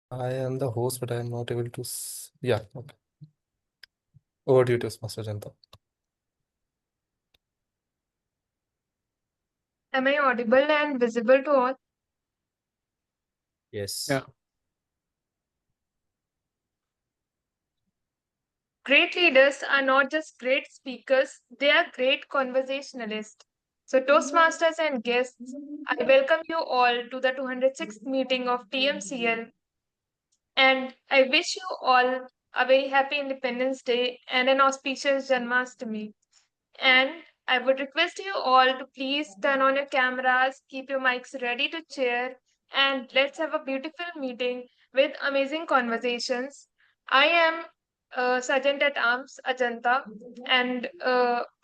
I am the host, but I am not able to. Yeah, okay. Over to you, Toastmaster Janta. Am I audible and visible to all? Yes. Yeah. Great leaders are not just great speakers, they are great conversationalists. So, Toastmasters and guests, I welcome you all to the 206th meeting of TMCL, and I wish you all a very happy Independence Day and an auspicious Janmashtami. And I would request you all to please turn on your cameras, keep your mics ready to share, and let's have a beautiful meeting with amazing conversations. I am Sergeant at Arms Ajanta, and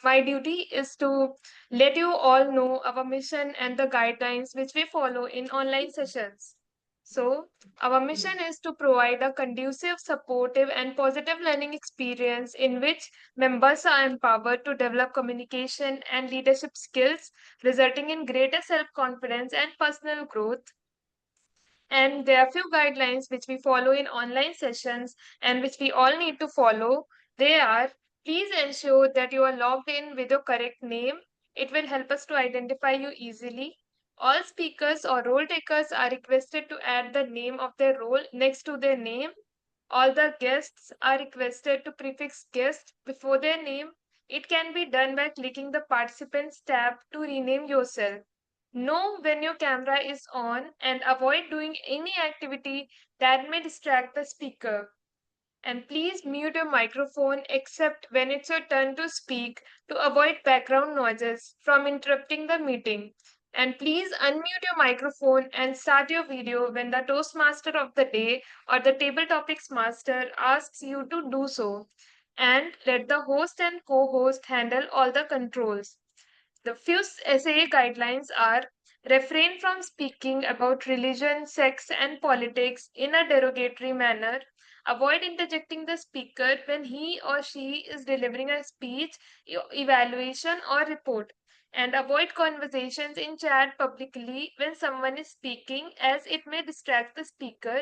my duty is to let you all know our mission and the guidelines which we follow in online sessions. So, our mission is to provide a conducive, supportive, and positive learning experience in which members are empowered to develop communication and leadership skills, resulting in greater self confidence and personal growth. And there are few guidelines which we follow in online sessions and which we all need to follow. They are: please ensure that you are logged in with your correct name. It will help us to identify you easily. All speakers or role takers are requested to add the name of their role next to their name. All the guests are requested to prefix guest before their name. It can be done by clicking the Participants tab to rename yourself. Know when your camera is on and avoid doing any activity that may distract the speaker. And please mute your microphone except when it's your turn to speak to avoid background noises from interrupting the meeting. And please unmute your microphone and start your video when the Toastmaster of the day or the Table Topics Master asks you to do so. And let the host and co host handle all the controls. The few SAA guidelines are: refrain from speaking about religion, sex, and politics in a derogatory manner. Avoid interjecting the speaker when he or she is delivering a speech, evaluation, or report. And avoid conversations in chat publicly when someone is speaking, as it may distract the speaker.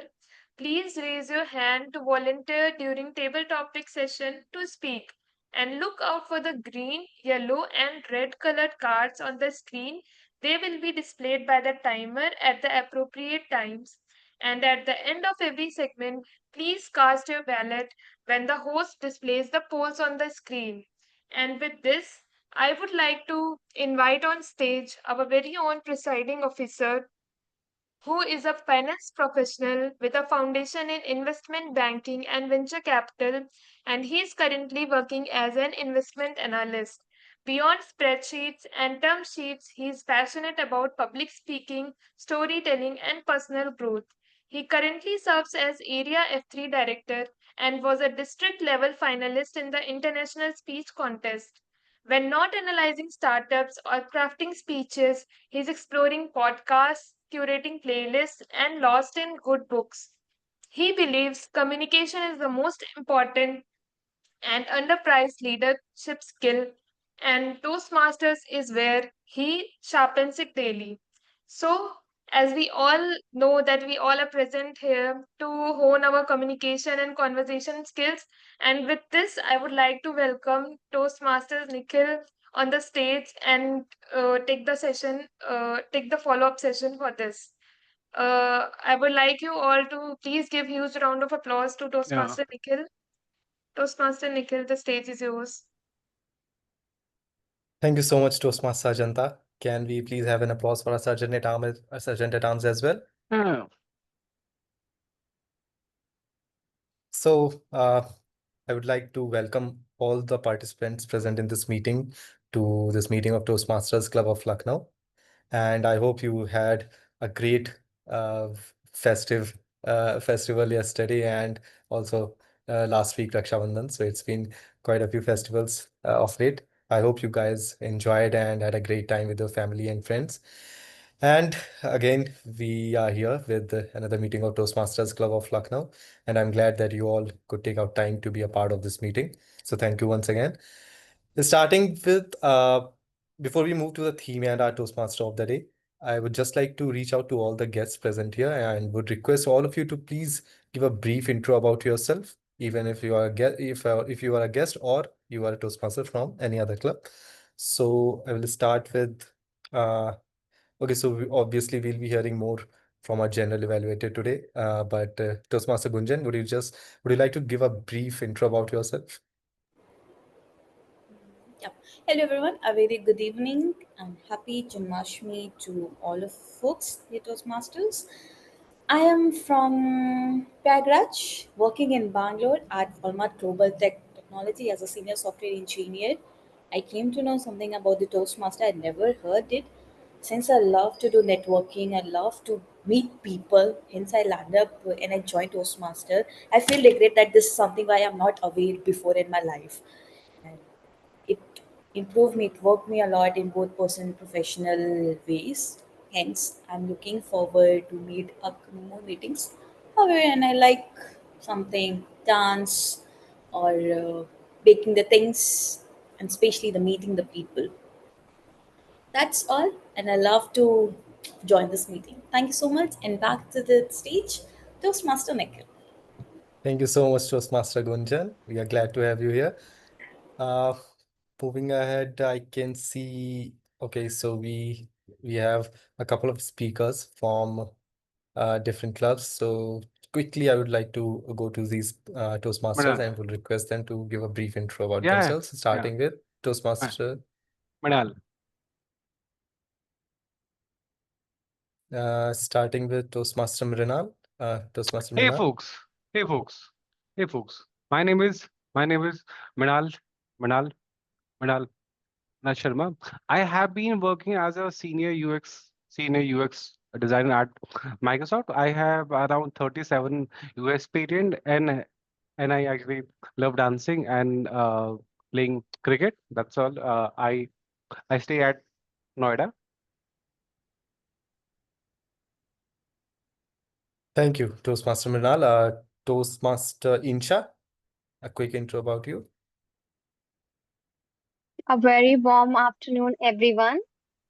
Please raise your hand to volunteer during table topic session to speak. And look out for the green, yellow, and red colored cards on the screen. They will be displayed by the timer at the appropriate times. And at the end of every segment, please cast your ballot when the host displays the polls on the screen. And with this, I would like to invite on stage our very own presiding officer, who is a finance professional with a foundation in investment banking and venture capital, and he is currently working as an investment analyst. Beyond spreadsheets and term sheets, he is passionate about public speaking, storytelling, and personal growth. He currently serves as Area F3 Director and was a district level finalist in the International Speech Contest. When not analyzing startups or crafting speeches, he's exploring podcasts, curating playlists, and lost in good books. He believes communication is the most important and underpriced leadership skill, and Toastmasters is where he sharpens it daily. So, as we all know that we all are present here to hone our communication and conversation skills, and with this, I would like to welcome Toastmasters Nikhil on the stage and take the follow-up session for this. I would like you all to please give huge round of applause to Yeah. Toastmaster Nikhil. Toastmaster Nikhil, the stage is yours. Thank you so much, Toastmaster Janta. Can we please have an applause for our Sergeant at Arms as well? Yeah. So, I would like to welcome all the participants present in this meeting to this meeting of Toastmasters Club of Lucknow. And I hope you had a great festive festival yesterday and also last week, Raksha Bandhan. So it's been quite a few festivals of late. I hope you guys enjoyed and had a great time with your family and friends. And again, we are here with another meeting of Toastmasters Club of Lucknow. And I'm glad that you all could take out time to be a part of this meeting. So thank you once again. Starting with, before we move to the theme and our Toastmaster of the day, I would just like to reach out to all the guests present here and would request all of you to please give a brief intro about yourself, even if you are a guest, if you are a guest or you are a Toastmaster from any other club. So I will start with okay, so obviously we'll be hearing more from our general evaluator today. But Toastmaster Gunjan, would you like to give a brief intro about yourself? Yeah. Hello everyone, a very good evening and happy Janmashtami to all of folks, the Toastmasters. I am from Pragraj, working in Bangalore at Walmart Global Technology as a senior software engineer. I came to know something about the Toastmaster. I never heard it. Since I love to do networking, I love to meet people. Hence, I land up and I joined Toastmaster. I feel regret that this is something I am not aware before in my life. And it improved me, it worked me a lot in both personal and professional ways. Hence, I'm looking forward to meet upcoming more meetings. However, and I like something dance or baking the things, and especially the meeting the people. That's all, and I love to join this meeting. Thank you so much, and back to the stage, Toastmaster Nikhil. Thank you so much, Toastmaster Gunjan. We are glad to have you here. Uh, Moving ahead, I can see. Okay, so we have a couple of speakers from different clubs. So quickly, I would like to go to these Toastmasters Manal. and will request them to give a brief intro about Yeah, themselves, yeah. starting with Uh, Toastmaster, Manal. Toastmaster Mrinal. Toastmaster Hey Mrinal. folks. Hey folks. Hey folks. My name is Manal. Manal. Manal. Manal Sharma. I have been working as a senior UX designer at Microsoft. I have around 37 US patent and I actually love dancing and playing cricket. That's all. I stay at Noida. Thank you, Toastmaster Mrinal. Toastmaster Insha, a quick intro about you. A very warm afternoon, everyone.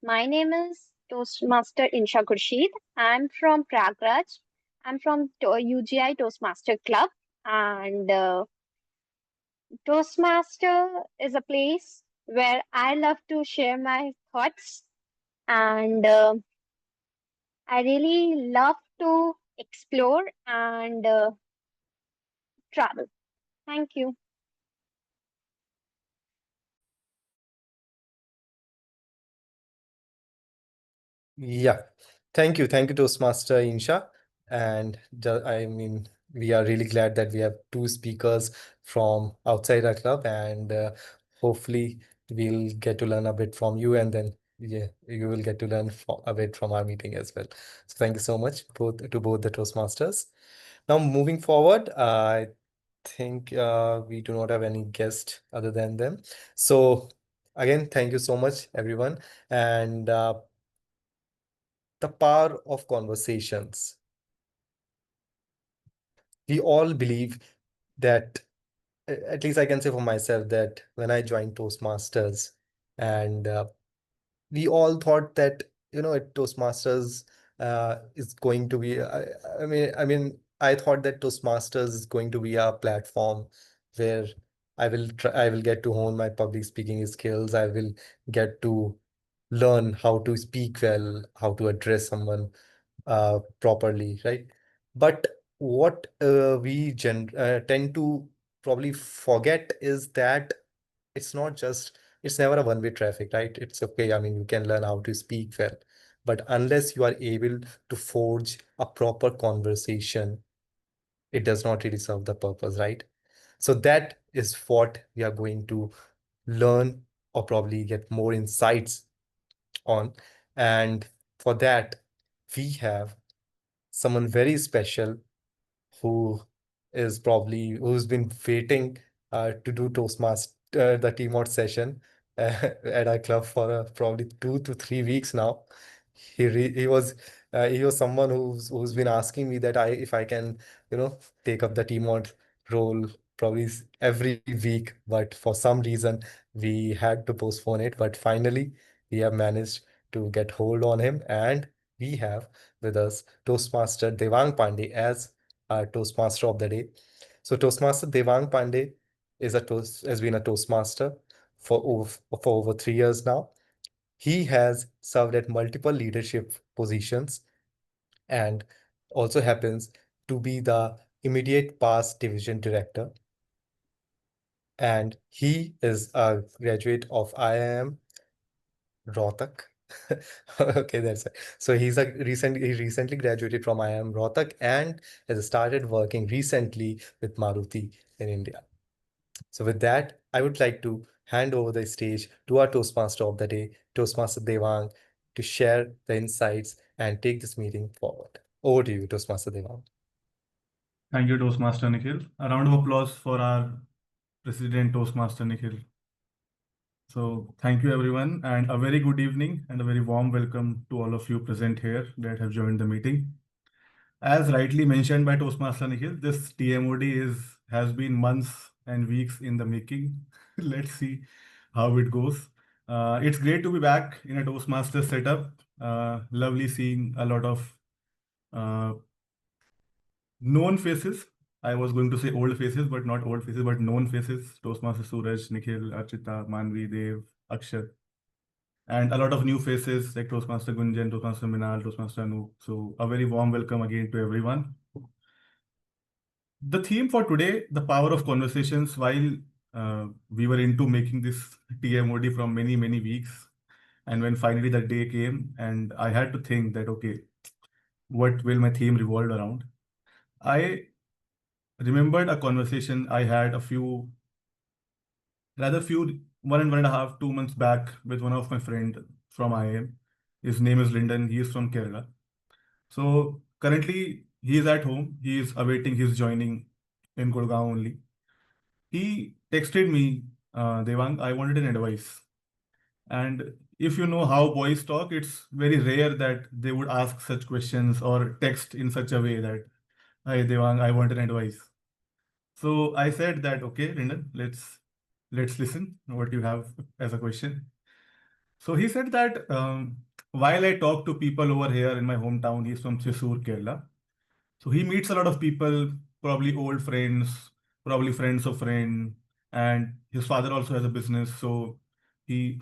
My name is Toastmaster Insha Khurshid. I'm from Pragraj. I'm from UGI Toastmaster Club. And Toastmaster is a place where I love to share my thoughts. And I really love to explore and travel. Thank you. Yeah, thank you, Toastmaster Insha. And I mean, we are really glad that we have two speakers from outside our club, and hopefully we'll get to learn a bit from you, and then yeah, you will get to learn a bit from our meeting as well. So thank you so much both the Toastmasters. Now moving forward, I think we do not have any guest other than them. So again, thank you so much, everyone, and the power of conversations. We all believe that, at least I can say for myself, that when I joined Toastmasters, and we all thought that, Toastmasters is going to be, I thought that Toastmasters is going to be a platform where I will get to hone my public speaking skills. I will get to learn how to speak well, how to address someone properly, right? But what tend to probably forget is that it's never a one-way traffic, right? It's okay. I mean, you can learn how to speak well, but unless you are able to forge a proper conversation, it does not really serve the purpose, right? So that is what we are going to learn or probably get more insights on. And for that, we have someone very special who who's been waiting to do the Teamot session at our club for probably 2 to 3 weeks now. He was someone who's been asking me that I if I can take up the Teamot role probably every week, but for some reason we had to postpone it. But finally, we have managed to get hold on him, and we have with us Toastmaster Devang Pandey as our Toastmaster of the day. So Toastmaster Devang Pandey has been a Toastmaster for over 3 years now. He has served at multiple leadership positions and also happens to be the immediate past division director. And he is a graduate of IIM Rohtak. Okay, that's it. So he recently graduated from IIM Rohtak and has started working recently with Maruti in India. So with that, I would like to hand over the stage to our Toastmaster of the day, Toastmaster Devang, to share the insights and take this meeting forward. Over to you, Toastmaster Devang. Thank you, Toastmaster Nikhil. A round of applause for our President, Toastmaster Nikhil. So thank you, everyone, and a very good evening and a very warm welcome to all of you present here that have joined the meeting. As rightly mentioned by Toastmaster Nikhil, this TMOD has been months and weeks in the making. Let's see how it goes. It's great to be back in a Toastmaster setup. Lovely seeing a lot of known faces. I was going to say old faces, but not old faces, but known faces. Toastmaster Suraj, Nikhil, Archita, Manvi, Dev, Akshat, and a lot of new faces like Toastmaster Gunjan, Toastmaster Minal, Toastmaster Anoop. So a very warm welcome again to everyone. The theme for today, the power of conversations, while we were into making this TMOD from many, many weeks. And when finally that day came and I had to think that, okay, what will my theme revolve around? I remembered a conversation I had one and a half, 2 months back with one of my friend from IIM. His name is Lyndon. He is from Kerala. So currently he is at home. He is awaiting his joining in Gurgaon only. He texted me, Devang, I wanted an advice. And if you know how boys talk, it's very rare that they would ask such questions or text in such a way that, hi Devang, I want an advice. So I said that, okay, Lyndon, let's listen what you have as a question. So he said that while I talk to people over here in my hometown, he's from Thrissur, Kerala. So he meets a lot of people, probably old friends, probably friends of friend, and his father also has a business. So he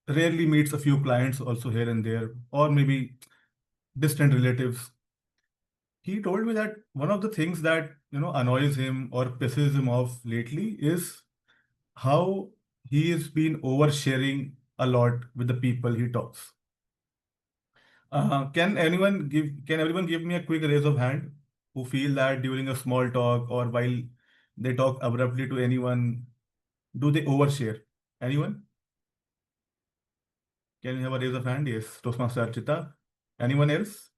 rarely meets a few clients also here and there, or maybe distant relatives. He told me that one of the things that annoys him or pisses him off lately is how he has been oversharing a lot with the people he talks. Can everyone give me a quick raise of hand who feel that during a small talk or while they talk abruptly to anyone, do they overshare? Anyone? Can you have a raise of hand? Yes, Toastmaster Archita. Anyone else?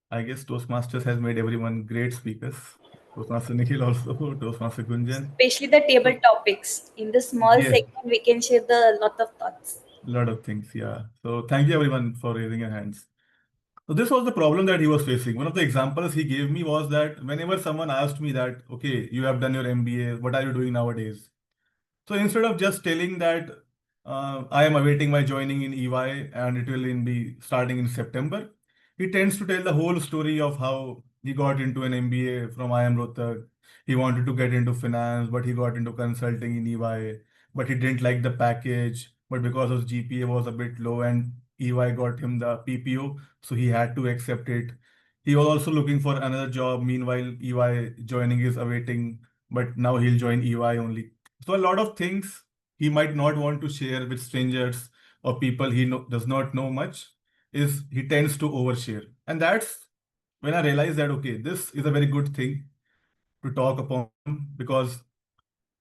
I guess Toastmasters has made everyone great speakers. Toastmaster Nikhil also, Toastmaster Gunjan. Especially the table topics. In the small Yes. segment, we can share the lot of thoughts. Lot of things, yeah. So thank you everyone for raising your hands. So this was the problem that he was facing. One of the examples he gave me was that whenever someone asked me that, okay, you have done your MBA, what are you doing nowadays? So instead of just telling that I am awaiting my joining in EY and it will be starting in September, he tends to tell the whole story of how he got into an MBA from IIM Rohtak. He wanted to get into finance, but he got into consulting in EY, but he didn't like the package, but because his GPA was a bit low and EY got him the PPO, so he had to accept it. He was also looking for another job. Meanwhile, EY joining is awaiting, but now he'll join EY only. So a lot of things he might not want to share with strangers or people he does not know much is he tends to overshare. And that's when I realized that, okay, this is a very good thing to talk upon because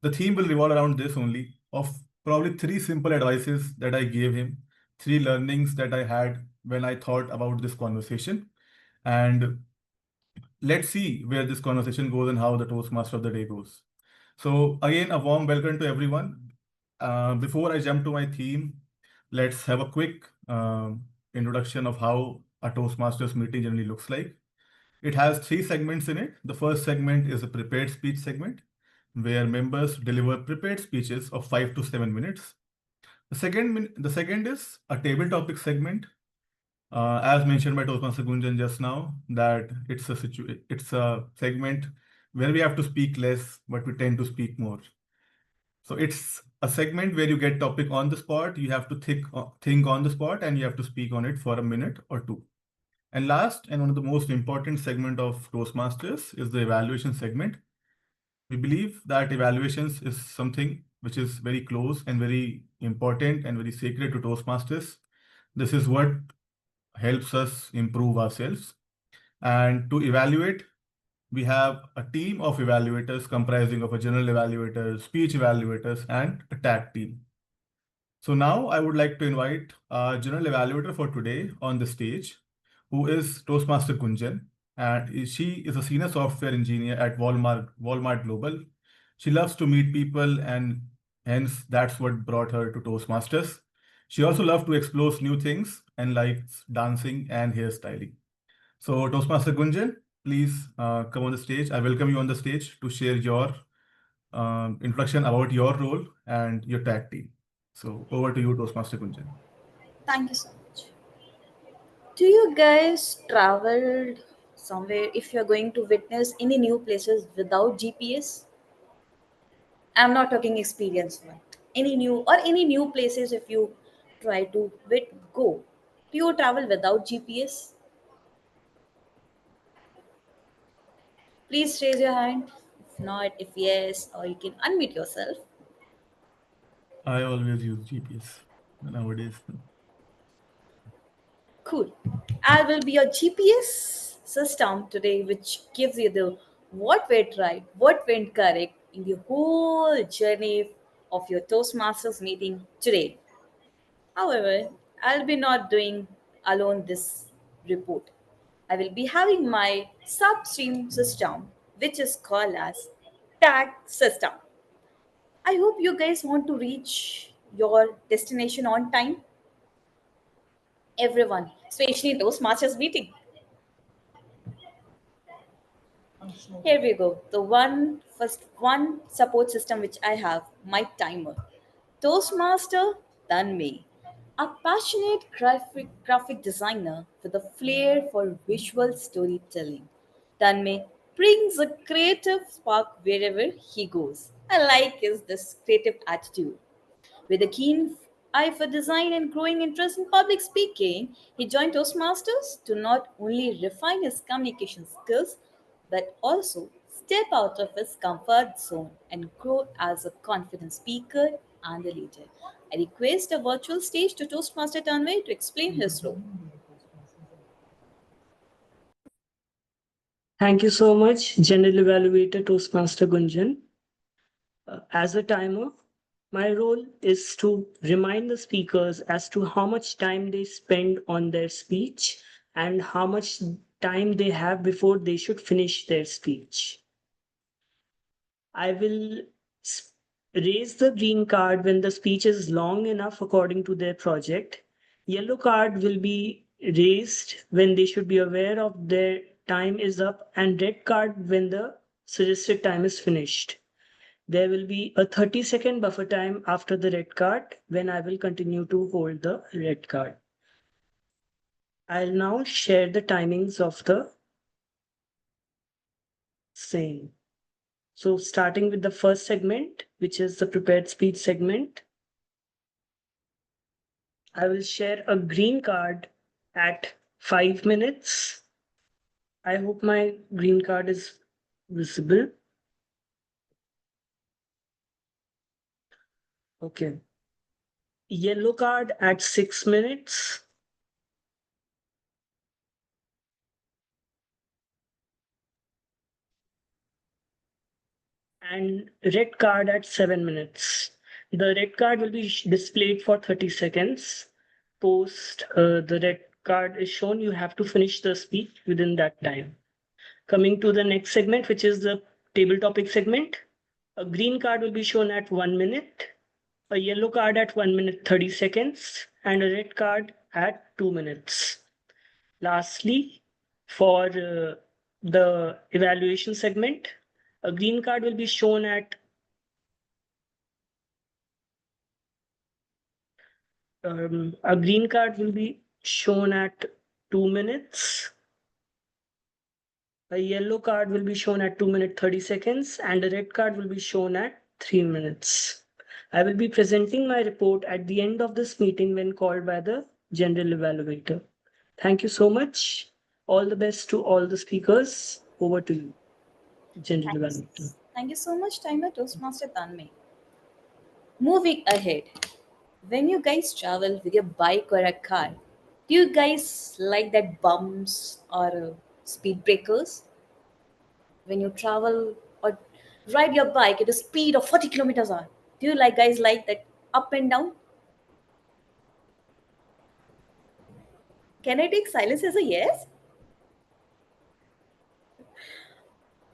the theme will revolve around this only of probably 3 simple advices that I gave him, 3 learnings that I had when I thought about this conversation. And let's see where this conversation goes and how the Toastmaster of the day goes. So again, a warm welcome to everyone. Before I jump to my theme, let's have a quick introduction of how a Toastmasters meeting generally looks like. It has 3 segments in it. The first segment is a prepared speech segment, where members deliver prepared speeches of 5 to 7 minutes. The second is a table topic segment. As mentioned by Toastmaster Gunjan just now, that it's a segment where we have to speak less, but we tend to speak more. So it's a segment where you get topic on the spot, you have to think on the spot, and you have to speak on it for a minute or two. And last, and one of the most important segment of Toastmasters is the evaluation segment. We believe that evaluations is something which is very close and very important and very sacred to Toastmasters. This is what helps us improve ourselves. And to evaluate, we have a team of evaluators comprising of a general evaluator, speech evaluators, and a tag team. So now I would like to invite our general evaluator for today on the stage, who is Toastmaster Gunjan, and she is a senior software engineer at Walmart Global. She loves to meet people, and hence that's what brought her to Toastmasters. She also loves to explore new things and likes dancing and hairstyling. So Toastmaster Gunjan, please come on the stage. I welcome you on the stage to share your introduction about your role and your tag team. So over to you, Toastmaster Gunjan. Thank you so much. Do you guys traveled somewhere if you're going to witness any new places without GPS? I'm not talking experience one. Any new places if you try to go. Do you travel without GPS? Please raise your hand. If not, if yes, or you can unmute yourself. I always use GPS nowadays. Cool. I will be your GPS system today, which gives you the what went right, what went correct in the whole journey of your Toastmasters meeting today. However, I'll be not doing alone this report. I will be having my substream system, which is called as tag system. I hope you guys want to reach your destination on time. Everyone, especially those masters meeting. Here we go. The one support system which I have, my timer. Toastmaster Tanmay, a passionate graphic designer with a flair for visual storytelling. Tanmay brings a creative spark wherever he goes. I like his this creative attitude. With a keen eye for design and growing interest in public speaking, he joined Toastmasters to not only refine his communication skills but also step out of his comfort zone and grow as a confident speaker and a leader. I request a virtual stage to Toastmaster Tanvay to explain his role. Thank you so much, General Evaluator Toastmaster Gunjan. As a timer, my role is to remind the speakers as to how much time they spend on their speech and how much time they have before they should finish their speech. I will raise the green card when the speech is long enough according to their project. Yellow card will be raised when they should be aware of their time is up, and red card when the suggested time is finished. There will be a 30-second buffer time after the red card when I will continue to hold the red card. I'll now share the timings of the same. So starting with the first segment, which is the prepared speech segment, I will share a green card at 5 minutes. I hope my green card is visible. Okay. Yellow card at 6 minutes. And red card at 7 minutes. The red card will be displayed for 30 seconds. Post the red card is shown, you have to finish the speech within that time. Coming to the next segment, which is the table topic segment. A green card will be shown at 1 minute, a yellow card at 1 minute 30 seconds, and a red card at 2 minutes. Lastly, for the evaluation segment, a green card will be shown at A green card will be shown at 2 minutes. A yellow card will be shown at 2 minutes 30 seconds, and a red card will be shown at 3 minutes. I will be presenting my report at the end of this meeting when called by the general evaluator. Thank you so much. All the best to all the speakers. Over to you, general evaluator. Thank you so much, Timer Toastmaster Tanmay. Moving ahead, when you guys travel with your bike or a car, do you guys like that bumps or speed breakers? When you travel or ride your bike at a speed of 40 kilometers an hour, do you guys like that up and down? Can I take silence as a yes?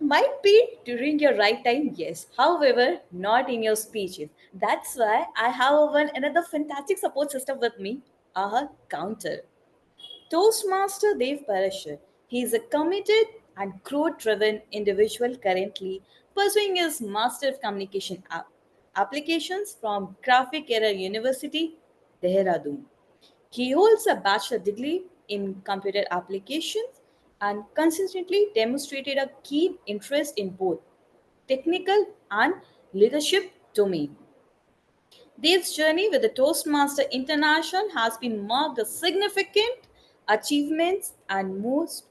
Might be during your right time, yes. However, not in your speeches. That's why I have another fantastic support system with me, our counter. Toastmaster Dev Parashar. He is a committed and growth-driven individual currently pursuing his Master of Communication applications from Graphic Era University, Dehradun. He holds a bachelor degree in computer applications and consistently demonstrated a keen interest in both technical and leadership domain. Dev's journey with the Toastmaster International has been marked by significant achievements and most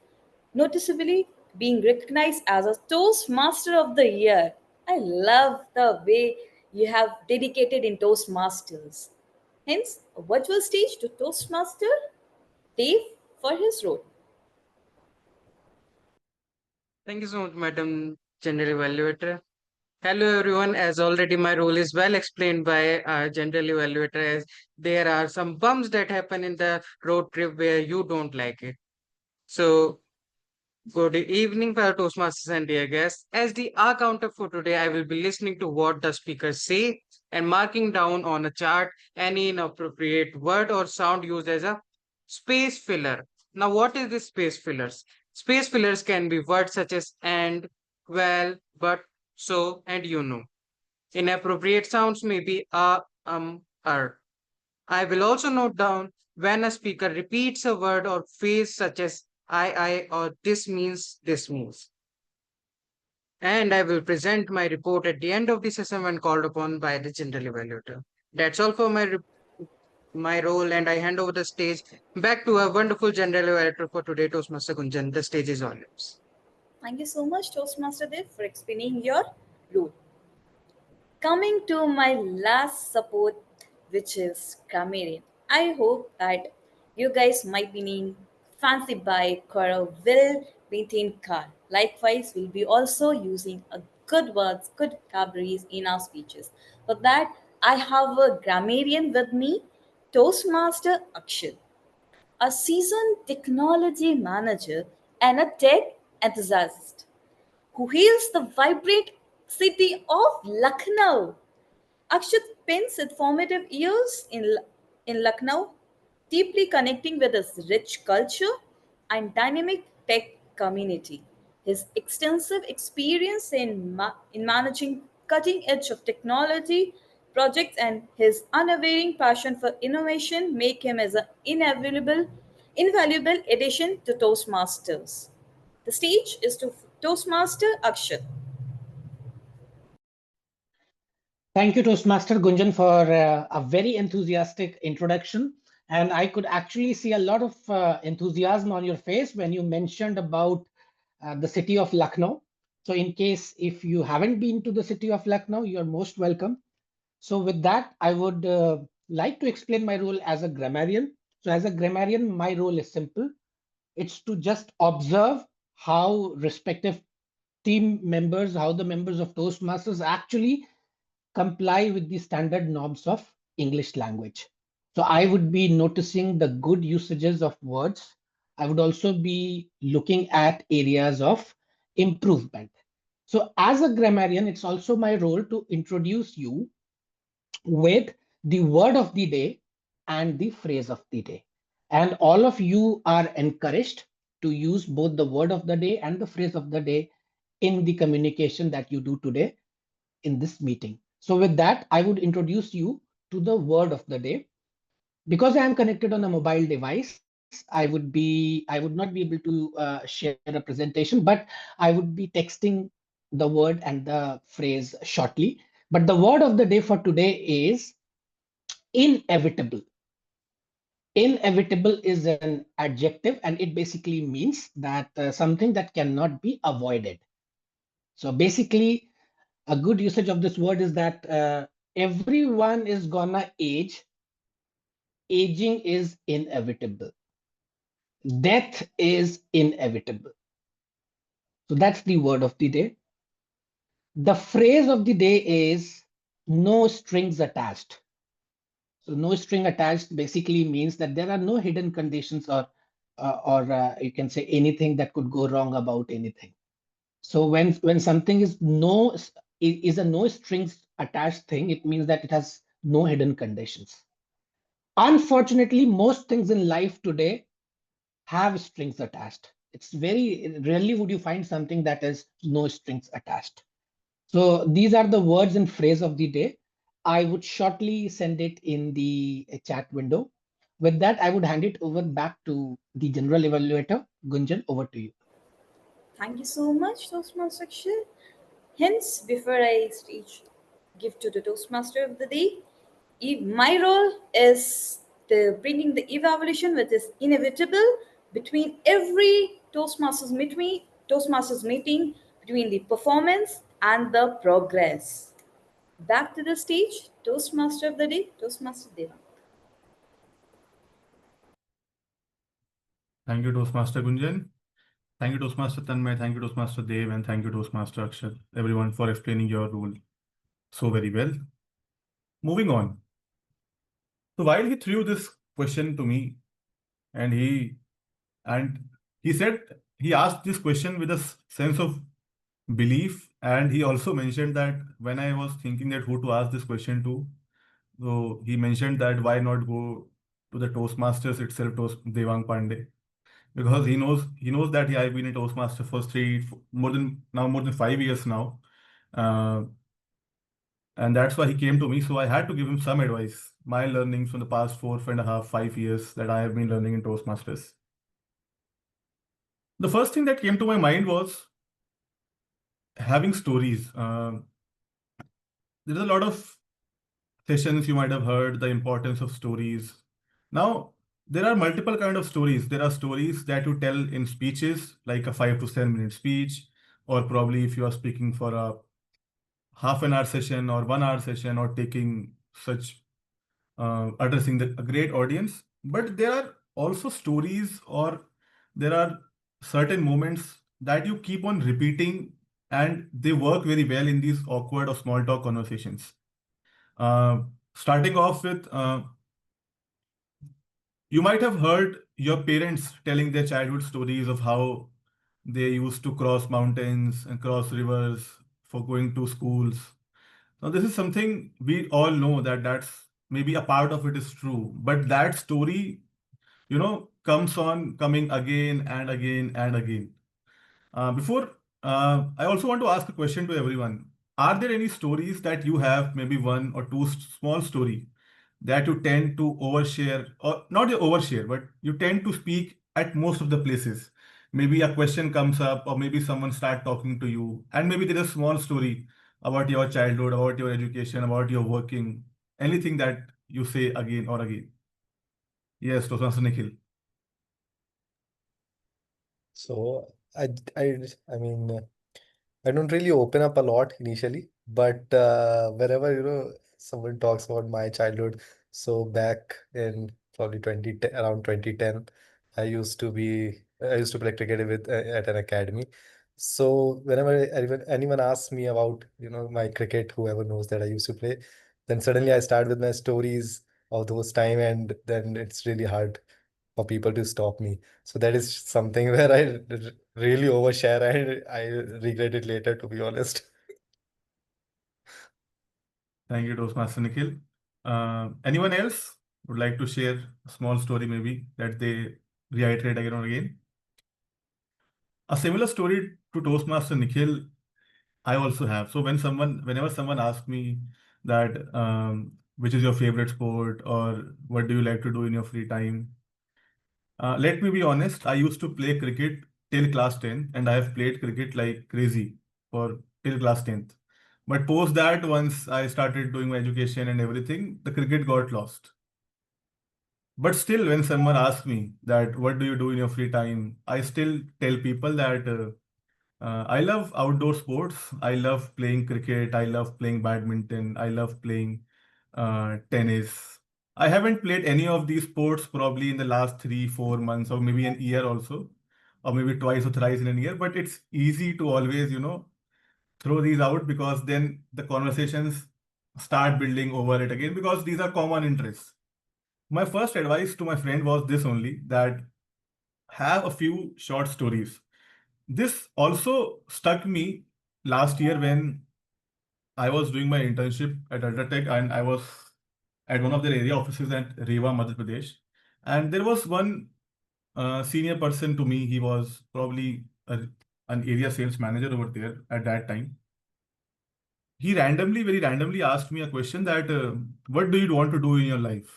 noticeably being recognized as a Toastmaster of the Year. I love the way you have dedicated in Toastmasters. Hence, a virtual stage to Toastmaster Dave for his role. Thank you so much, Madam General Evaluator. Hello, everyone. As already my role is well explained by our General Evaluator, as there are some bumps that happen in the road trip where you don't like it. So, good evening, fellow Toastmasters and dear guests. As the R counter for today, I will be listening to what the speakers say and marking down on a chart any inappropriate word or sound used as a space filler. Now, what is this space fillers? Space fillers can be words such as and, well, but, so, and you know. Inappropriate sounds may be er. I will also note down when a speaker repeats a word or phrase such as I, or this means, this means. And I will present my report at the end of the session when called upon by the general evaluator. That's all for my role, and I hand over the stage back to our wonderful general evaluator for today, Toastmaster Gunjan. The stage is all yours. Thank you so much, Toastmaster Dev, for explaining your role. Coming to my last support, which is grammarian. I hope that you guys might be needing fancy bike or a well-maintained car. Likewise, we'll be also using a good words, good vocabularies in our speeches. For that, I have a grammarian with me, Toastmaster Akshay, a seasoned technology manager and a tech enthusiast who hails the vibrant city of Lucknow. Akshat spent his formative years in Lucknow, deeply connecting with its rich culture and dynamic tech community. His extensive experience in managing cutting edge of technology projects and his unwavering passion for innovation make him as an invaluable addition to Toastmasters. The stage is to Toastmaster Akshat. Thank you, Toastmaster Gunjan, for a very enthusiastic introduction. And I could actually see a lot of enthusiasm on your face when you mentioned about the city of Lucknow. So in case if you haven't been to the city of Lucknow, you're most welcome. So with that, I would like to explain my role as a grammarian. So as a grammarian, my role is simple. It's to just observe how respective team members, how the members of Toastmasters actually comply with the standard norms of English language. So I would be noticing the good usages of words. I would also be looking at areas of improvement. So as a grammarian, it's also my role to introduce you with the word of the day and the phrase of the day. And all of you are encouraged to use both the word of the day and the phrase of the day in the communication that you do today in this meeting. So with that, I would introduce you to the word of the day. Because I am connected on a mobile device, I would not be able to share a presentation, but I would be texting the word and the phrase shortly. But the word of the day for today is inevitable. Inevitable is an adjective, and it basically means that something that cannot be avoided. So basically, a good usage of this word is that everyone is gonna age. Aging is inevitable. Death is inevitable. So that's the word of the day. The phrase of the day is no strings attached. So no string attached basically means that there are no hidden conditions or you can say anything that could go wrong about anything. So when something is a no strings attached thing, it means that it has no hidden conditions. Unfortunately, most things in life today have strings attached. It's very rarely would you find something that is no strings attached. So these are the words and phrase of the day. I would shortly send it in the chat window. With that, I would hand it over back to the general evaluator. Gunjan, over to you. Thank you so much, Toastmaster Akshar. Hence, before I give to the Toastmaster of the day, my role is the bringing the evaluation, which is inevitable between every Toastmasters meeting between the performance and the progress. Back to the stage, Toastmaster of the day, Toastmaster Deva. Thank you, Toastmaster Gunjan. Thank you, Toastmaster Tanmay. Thank you, Toastmaster Dev. And thank you, Toastmaster Akshar, everyone, for explaining your role so very well. Moving on. So while he threw this question to me, and he said he asked this question with a sense of belief, and he also mentioned that when I was thinking that who to ask this question to, so he mentioned that why not go to the Toastmasters itself, Devang Pandey, because he knows that I've been a Toastmaster for more than 5 years now, and that's why he came to me. So I had to give him some advice, my learnings from the past 4.5, 5 years that I have been learning in Toastmasters. The first thing that came to my mind was having stories. There's a lot of sessions you might have heard the importance of stories. Now, there are multiple kind of stories. There are stories that you tell in speeches, like a 5 to 7 minute speech, or probably if you are speaking for a half an hour session or 1 hour session, or taking such addressing a great audience. But there are also stories, or there are certain moments that you keep on repeating, and they work very well in these awkward or small talk conversations. Starting off with, you might have heard your parents telling their childhood stories of how they used to cross mountains and cross rivers for going to schools. Now, this is something we all know that that's maybe a part of it is true, but that story, comes on coming again and again and again. I also want to ask a question to everyone. Are there any stories that you have, maybe one or two small story that you tend to overshare, or not overshare, but you tend to speak at most of the places? Maybe a question comes up, or maybe someone start talking to you, and maybe there's a small story about your childhood, about your education, about your working, anything that you say again or again. Yes, Toastmaster Nikhil. So I mean, I don't really open up a lot initially, but whenever someone talks about my childhood, so back in probably around 2010, I used to play cricket at an academy. So whenever anyone asks me about my cricket, whoever knows that I used to play, then suddenly I start with my stories of those time, and then it's really hard for people to stop me. So that is something where I really overshare, and I regret it later, to be honest. Thank you, Toastmaster Nikhil. Anyone else would like to share a small story maybe that they reiterate again and again? A similar story to Toastmaster Nikhil, I also have. So whenever someone asks me that, which is your favorite sport, or what do you like to do in your free time? Let me be honest, I used to play cricket till class 10, and I have played cricket like crazy for till class 10th. But post that, once I started doing my education and everything, the cricket got lost. But still, when someone asks me that what do you do in your free time, I still tell people that I love outdoor sports. I love playing cricket. I love playing badminton. I love playing tennis. I haven't played any of these sports probably in the last 3, 4 months, or maybe an year also, or maybe twice or thrice in a year. But it's easy to always, throw these out, because then the conversations start building over it again, because these are common interests. My first advice to my friend was this only, that have a few short stories. This also stuck me last year when I was doing my internship at Ultratech, and I was at one of their area offices at Rewa, Madhya Pradesh. And there was one senior person to me. He was probably an area sales manager over there at that time. He very randomly asked me a question that, what do you want to do in your life?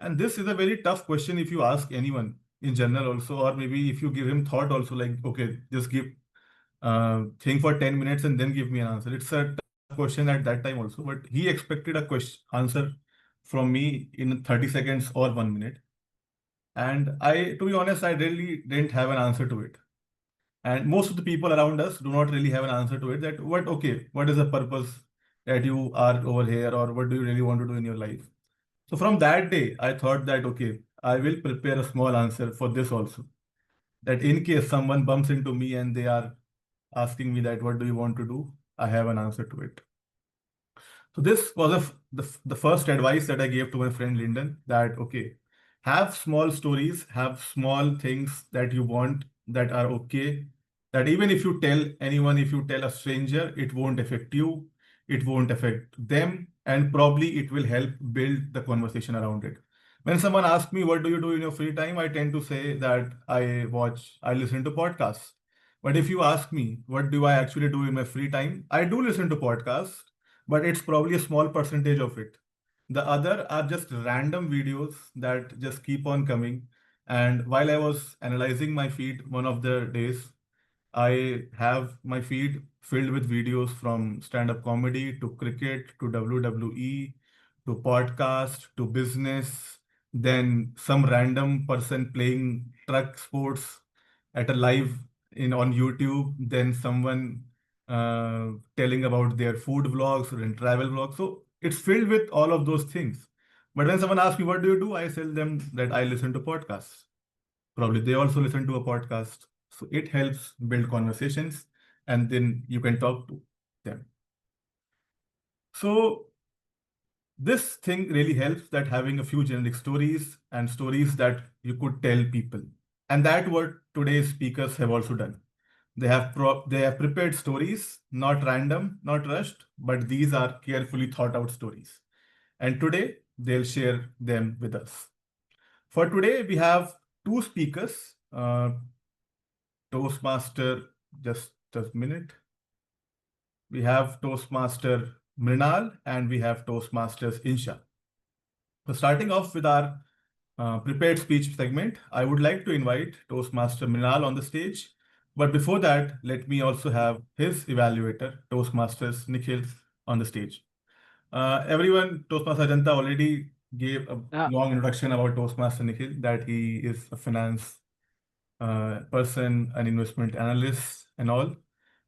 And this is a very tough question if you ask anyone in general also, or maybe if you give him thought also, like, okay, just think for 10 minutes and then give me an answer. It's a tough question at that time also, but he expected a answer from me in 30 seconds or 1 minute. And to be honest, I really didn't have an answer to it. And most of the people around us do not really have an answer to it, that what is the purpose that you are over here, or what do you really want to do in your life? So from that day, I thought that, okay, I will prepare a small answer for this also. That in case someone bumps into me and they are asking me that, what do you want to do? I have an answer to it. So this was the first advice that I gave to my friend Lyndon, that, okay, have small stories, have small things that you want that are okay. That even if you tell anyone, if you tell a stranger, it won't affect you, it won't affect them, and probably it will help build the conversation around it. When someone asks me, what do you do in your free time? I tend to say that I listen to podcasts. But if you ask me, what do I actually do in my free time? I do listen to podcasts, but it's probably a small percentage of it. The other are just random videos that just keep on coming. And while I was analyzing my feed one of the days, I have my feed filled with videos from stand-up comedy to cricket to WWE to podcast to business, then some random person playing truck sports at a live on YouTube, then someone telling about their food vlogs and travel vlogs. So it's filled with all of those things. But when someone asks me, what do you do? I tell them that I listen to podcasts. Probably they also listen to a podcast. So it helps build conversations, and then you can talk to them. So this thing really helps, that having a few generic stories and stories that you could tell people. And that what today's speakers have also done. They have prepared stories, not random, not rushed, but these are carefully thought out stories. And today they'll share them with us. For today, we have two speakers. Toastmaster, just a minute. We have Toastmaster Mrinal and we have Toastmasters Insha. So starting off with our prepared speech segment, I would like to invite Toastmaster Mrinal on the stage. But before that, let me also have his evaluator, Toastmasters Nikhil, on the stage. Everyone, Toastmaster Ajanta already gave a long introduction about Toastmaster Nikhil, that he is a finance person, an investment analyst, and all.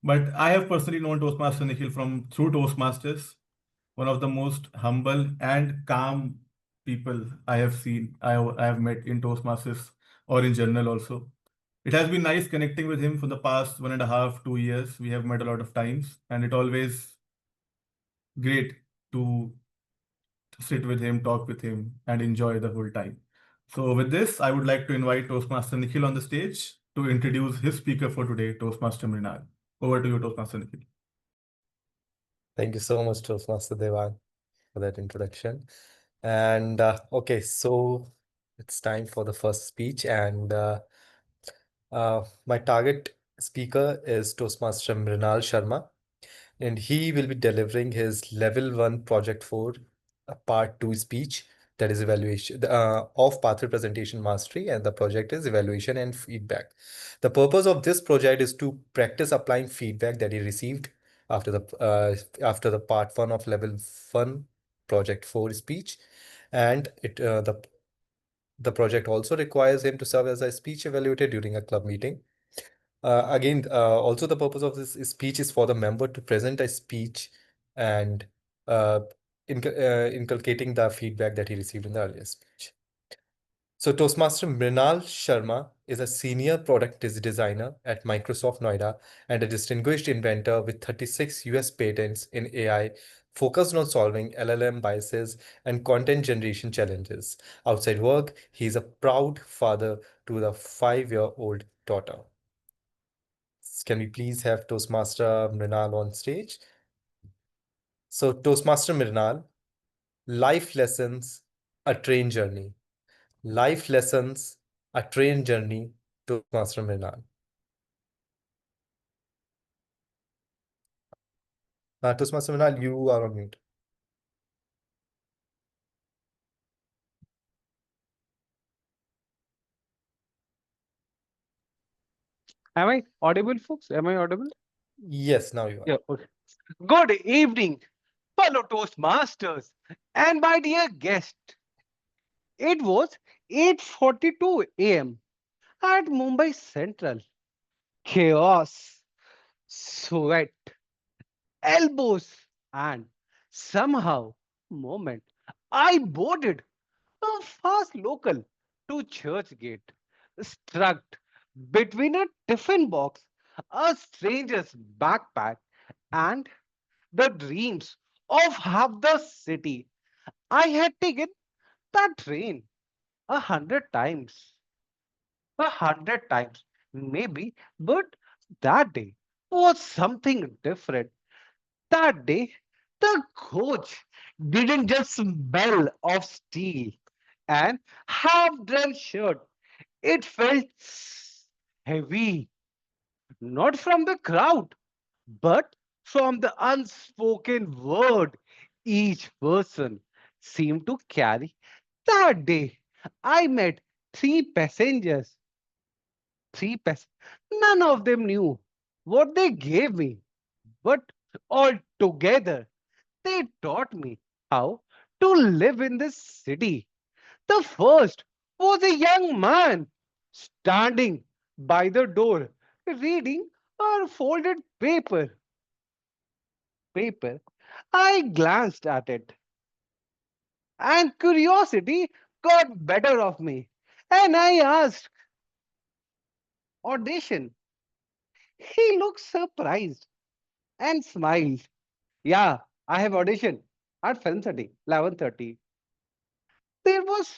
But I have personally known Toastmaster Nikhil through Toastmasters, one of the most humble and calm people I have met in Toastmasters, or in general also. It has been nice connecting with him for the past 1.5, 2 years. We have met a lot of times, and it always great to sit with him, talk with him, and enjoy the whole time. So with this, I would like to invite Toastmaster Nikhil on the stage to introduce his speaker for today, Toastmaster Mrinal. Over to you, Toastmaster Nikhil. Thank you so much, Toastmaster Devang, for that introduction. And okay, so it's time for the first speech, and my target speaker is Toastmaster Mrinal Sharma, and he will be delivering his Level 1 Project 4 part 2 speech, that is evaluation of pathway presentation mastery, and the project is evaluation and feedback. The purpose of this project is to practice applying feedback that he received after the part 1 of level 1 project 4 speech, and the project also requires him to serve as a speech evaluator during a club meeting. Also the purpose of this speech is for the member to present a speech and uh, inculcating the feedback that he received in the earlier speech. So Toastmaster Mrinal Sharma is a senior product designer at Microsoft Noida and a distinguished inventor with 36 US patents in AI, focused on solving LLM biases and content generation challenges. Outside work, he is a proud father to the 5-year-old daughter. Can we please have Toastmaster Mrinal on stage? So Toastmaster Mrinal, life lessons, a train journey. Life lessons, a train journey, Toastmaster Mrinal. Toastmaster Mrinal, you are on mute. Am I audible, folks? Am I audible? Yes, now you are. Yeah, okay. Good evening, fellow Toastmasters and my dear guest. It was 8:42 a.m. at Mumbai Central. Chaos, sweat, elbows, and somehow moment I boarded a fast local to Churchgate, struck between a tiffin box, a stranger's backpack, and the dreams of half the city. I had taken that train 100 times, 100 times, maybe, but that day was something different. That day, the coach didn't just smell of steel and half-drenched shirt. It felt heavy, not from the crowd, but from the unspoken word each person seemed to carry. That day, I met three passengers. Three passengers. None of them knew what they gave me, but all together, they taught me how to live in this city. The first was a young man standing by the door, reading a folded paper. I glanced at it, and curiosity got better of me. And I asked, audition. He looked surprised and smiled. Yeah, I have audition at Film City, 11:30. There was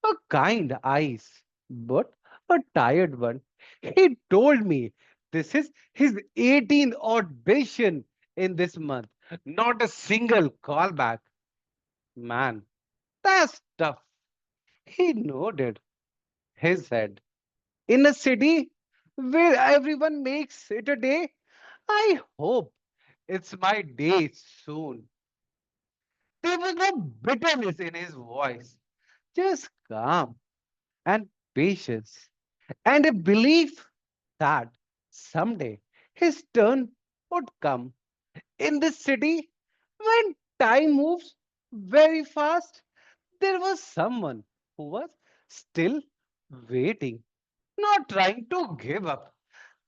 a kind eyes, but a tired one. He told me this is his 18th audition in this month. Not a single callback. Man, that's tough. He nodded his head. In a city where everyone makes it a day, I hope it's my day soon. There was no bitterness in his voice, just calm and patience, and a belief that someday his turn would come. In this city, when time moves very fast, there was someone who was still waiting, not trying to give up.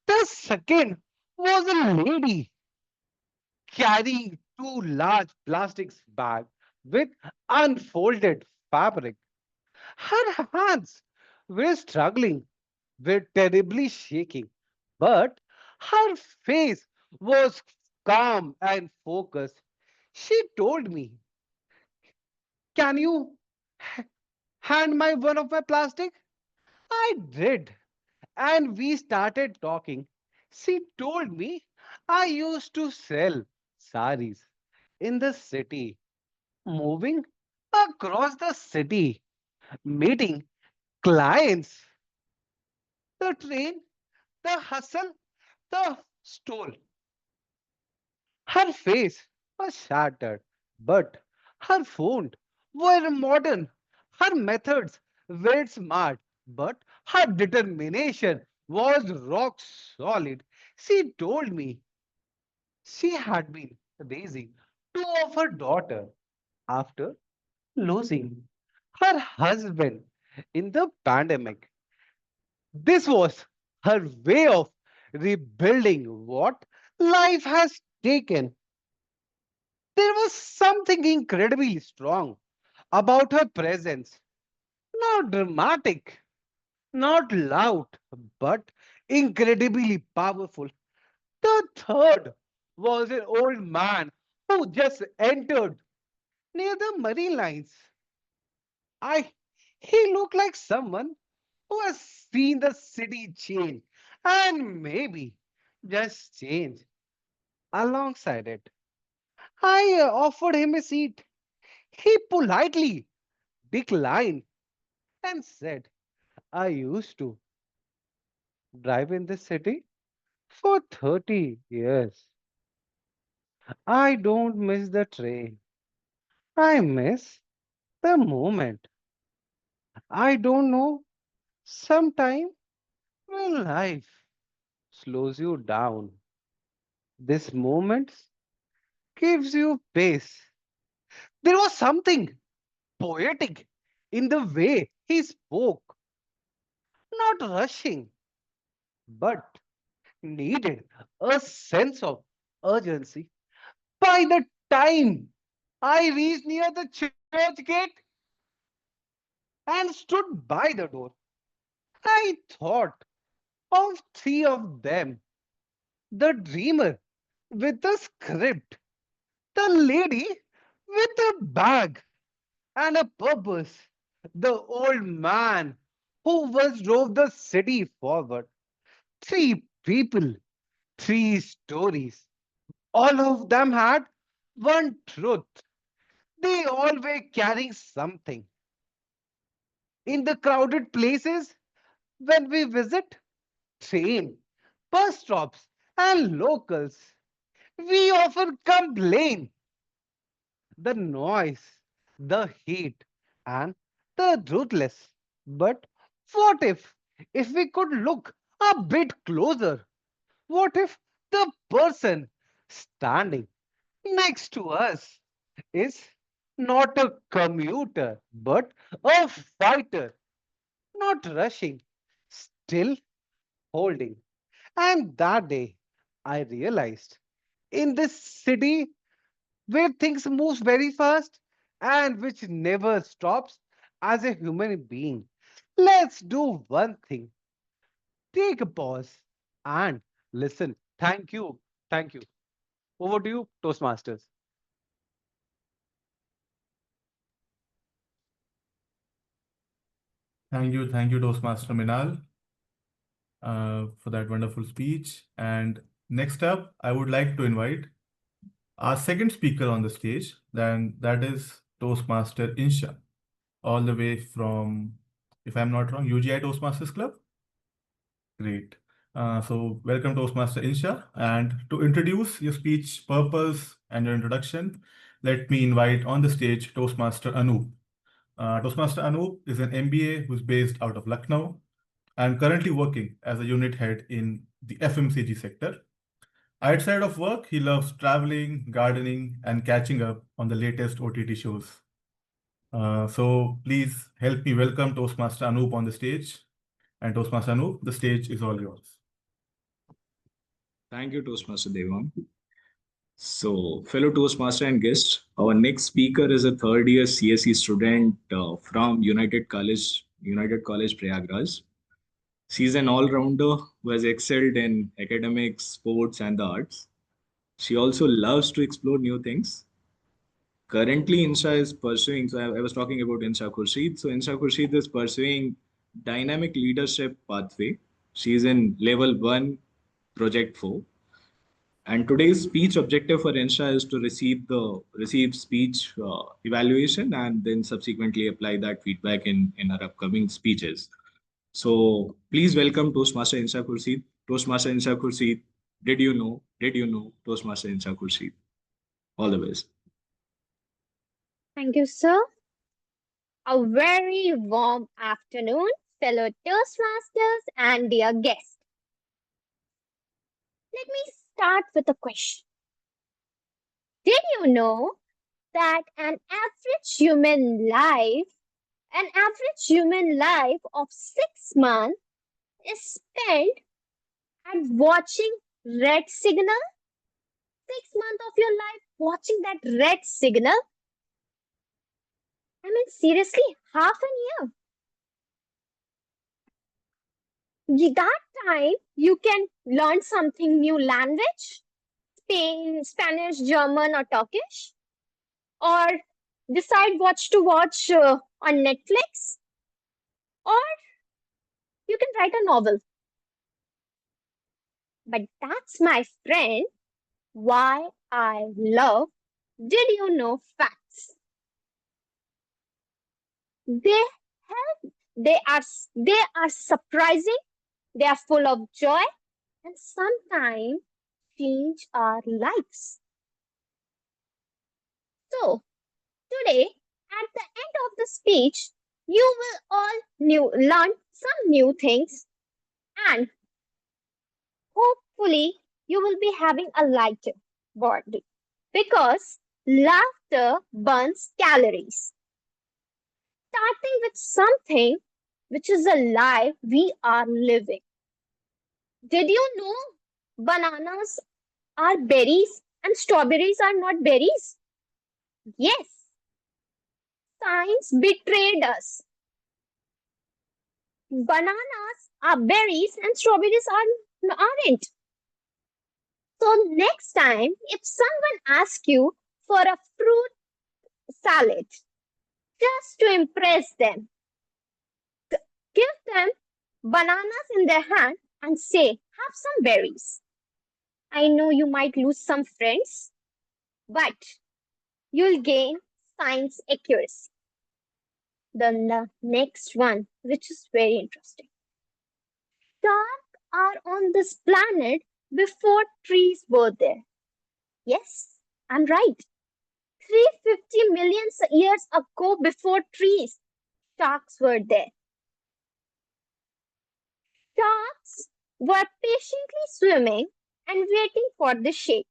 The second was a lady carrying two large plastic bags with unfolded fabric. Her hands were struggling, were terribly shaking, but her face was calm and focused. She told me, can you hand my one of my plastic? I did, and we started talking. She told me I used to sell saris in the city, moving across the city, meeting clients, the train, the hustle, the stole. Her face was shattered, but Her phone were modern, her methods were smart, but her determination was rock solid. She told me she had been raising two of her daughter after losing her husband in the pandemic. This was her way of rebuilding what life has taken. There was something incredibly strong about her presence. Not dramatic, not loud, but incredibly powerful. The third was an old man who just entered near the marine lines. I He looked like someone who has seen the city change and maybe just change alongside it. I offered him a seat. He politely declined and said, I used to drive in the city for 30 years. I don't miss the train. I miss the moment. I don't know. Sometime when life slows you down, this moment gives you pace. There was something poetic in the way he spoke, not rushing, but needed a sense of urgency. By the time I reached near the church gate and stood by the door, I thought of three of them: the dreamer with the script, the lady with a bag and a purpose, the old man who once drove the city forward. Three people, three stories. All of them had one truth. They all were carrying something. In the crowded places, when we visit, train, bus stops, and locals, we often complain the noise, the heat, and the ruthless. But what if we could look a bit closer? What if the person standing next to us is not a commuter, but a fighter, not rushing, still holding? And that day, I realized in this city where things move very fast and which never stops, as a human being, let's do one thing: take a pause and listen. Thank you. Thank you. Over to you, Toastmasters. Thank you, Toastmaster Minal, for that wonderful speech. And next up, I would like to invite our second speaker on the stage. Then that is Toastmaster Insha, all the way from, if I'm not wrong, UGI Toastmasters Club. Great. So welcome Toastmaster Insha. And to introduce your speech purpose and your introduction, let me invite on the stage Toastmaster Anoop. Toastmaster Anoop is an MBA who's based out of Lucknow and currently working as a unit head in the FMCG sector. Outside of work, he loves traveling, gardening, and catching up on the latest OTT shows. So please help me welcome Toastmaster Anoop on the stage. And Toastmaster Anoop, the stage is all yours. Thank you, Toastmaster Devang. So, fellow Toastmaster and guests, our next speaker is a third-year CSE student from United College, Prayagraj. She's an all-rounder who has excelled in academics, sports, and the arts. She also loves to explore new things. Currently, Insha is pursuing, so I was talking about Insha Khurshid. So, Insha Khurshid is pursuing dynamic leadership pathway. She's in level 1, project 4. And today's speech objective for Insha is to receive speech evaluation and then subsequently apply that feedback in her upcoming speeches. So please welcome Toastmaster Insha Khurshid. Toastmaster Insha Khurshid, did you know? Toastmaster Insha Khurshid. All the best. Thank you, sir. A very warm afternoon, fellow Toastmasters and dear guests. Let me start with a question. Did you know that an average human life of 6 months is spent at watching red signal? 6 months of your life watching that red signal? I mean, seriously, half an year. That time you can learn something new language, Spanish, German, or Turkish, or decide what to watch on Netflix, or you can write a novel. But that's, my friend, why I love Did You Know facts. They are surprising, they are full of joy, and sometimes change our lives. So today, at the end of the speech, you will all learn some new things, and hopefully you will be having a lighter body, because laughter burns calories. Starting with something which is a life we are living. Did you know bananas are berries and strawberries are not berries? Yes, science betrayed us. Bananas are berries and strawberries aren't. So next time, if someone asks you for a fruit salad, just to impress them, give them bananas in their hand and say, have some berries. I know you might lose some friends, but you'll gain science accuracy. The next one, which is very interesting. Sharks are on this planet before trees were there. Yes, I'm right. 350 million years ago, before trees, sharks were there. Sharks were patiently swimming and waiting for the shade.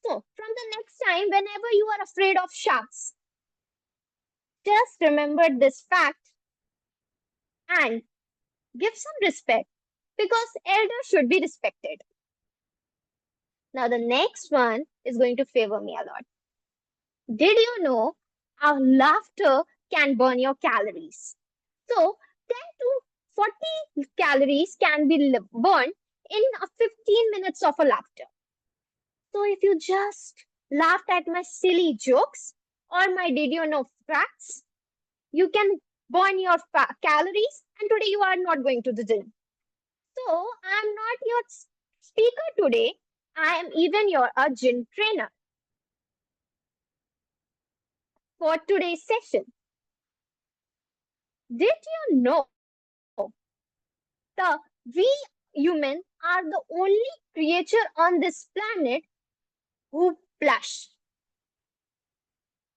So, from the next time, whenever you are afraid of sharks, just remember this fact and give some respect, because elders should be respected. Now, the next one is going to favor me a lot. Did you know our laughter can burn your calories? So, 10 to 40 calories can be burned in 15 minutes of a laughter. So, if you just laughed at my silly jokes or my Did You Know facts, you can burn your calories, and today you are not going to the gym. So, I'm not your speaker today. I am even your gym trainer for today's session. Did you know we humans are the only creature on this planet who blush?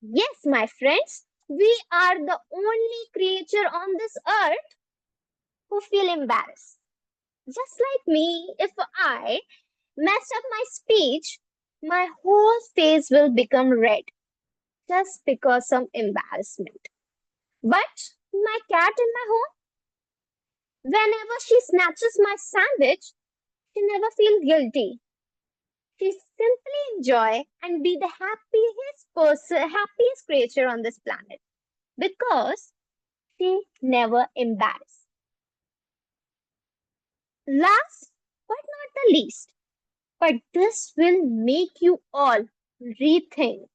Yes, my friends, we are the only creature on this earth who feel embarrassed. Just like me, if I mess up my speech, my whole face will become red just because of embarrassment. But my cat in my home, whenever she snatches my sandwich, she never feels guilty. She simply enjoy and be the happiest creature on this planet, because she never embarrassed. Last but not the least, but this will make you all rethink.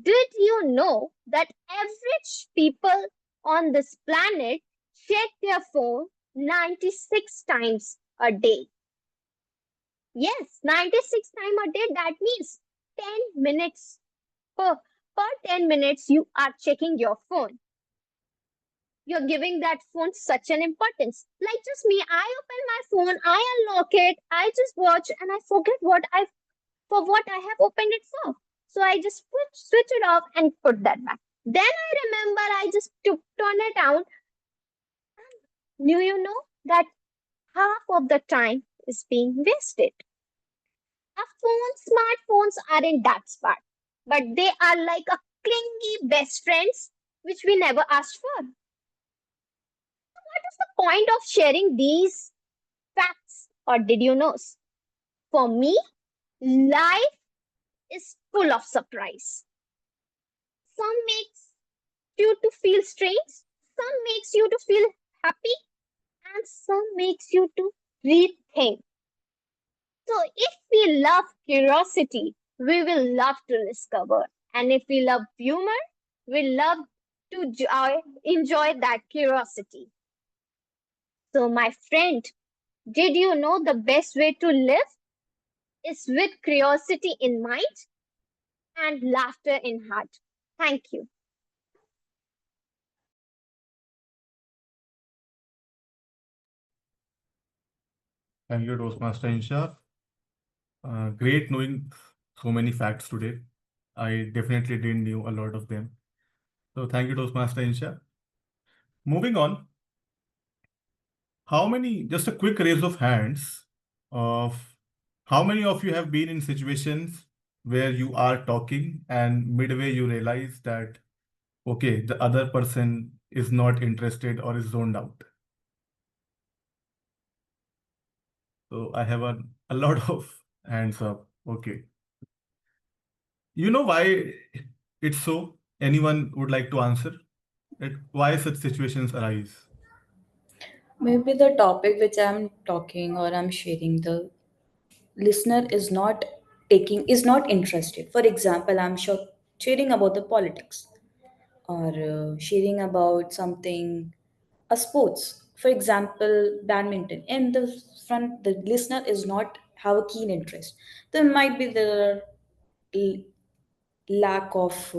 Did you know that average people on this planet check their phone 96 times a day? Yes, 96 times a day. That means 10 minutes per 10 minutes you are checking your phone. You're giving that phone such an importance. Like just me, I open my phone, I unlock it, I just watch, and I forget what I have opened it for. So I just switch it off and put that back. Then I remember I just took on it out. Do you know that half of the time is being wasted? Our smartphones aren't that smart, but they are like a clingy best friends which we never asked for. What is the point of sharing these facts, or did you know? For me, life is full of surprise. Some makes you to feel strange, some makes you to feel happy, and some makes you to rethink. So if we love curiosity, we will love to discover. And if we love humor, we love to enjoy that curiosity. So my friend, did you know the best way to live is with curiosity in mind and laughter in heart? Thank you. Thank you, Toastmaster Insha. Great knowing so many facts today. I definitely didn't knew a lot of them. So thank you, Toastmaster Insha. Moving on. Just a quick raise of hands of how many of you have been in situations where you are talking and midway you realize that, okay, the other person is not interested or is zoned out. So I have a lot of hands up. Okay. You know why it's so? Anyone would like to answer? Why such situations arise? Maybe the topic which I'm talking or I'm sharing, the listener is not interested. For example, sharing about the politics or sharing about something, a sports. For example, badminton. And the listener is not have a keen interest. There might be the l- lack of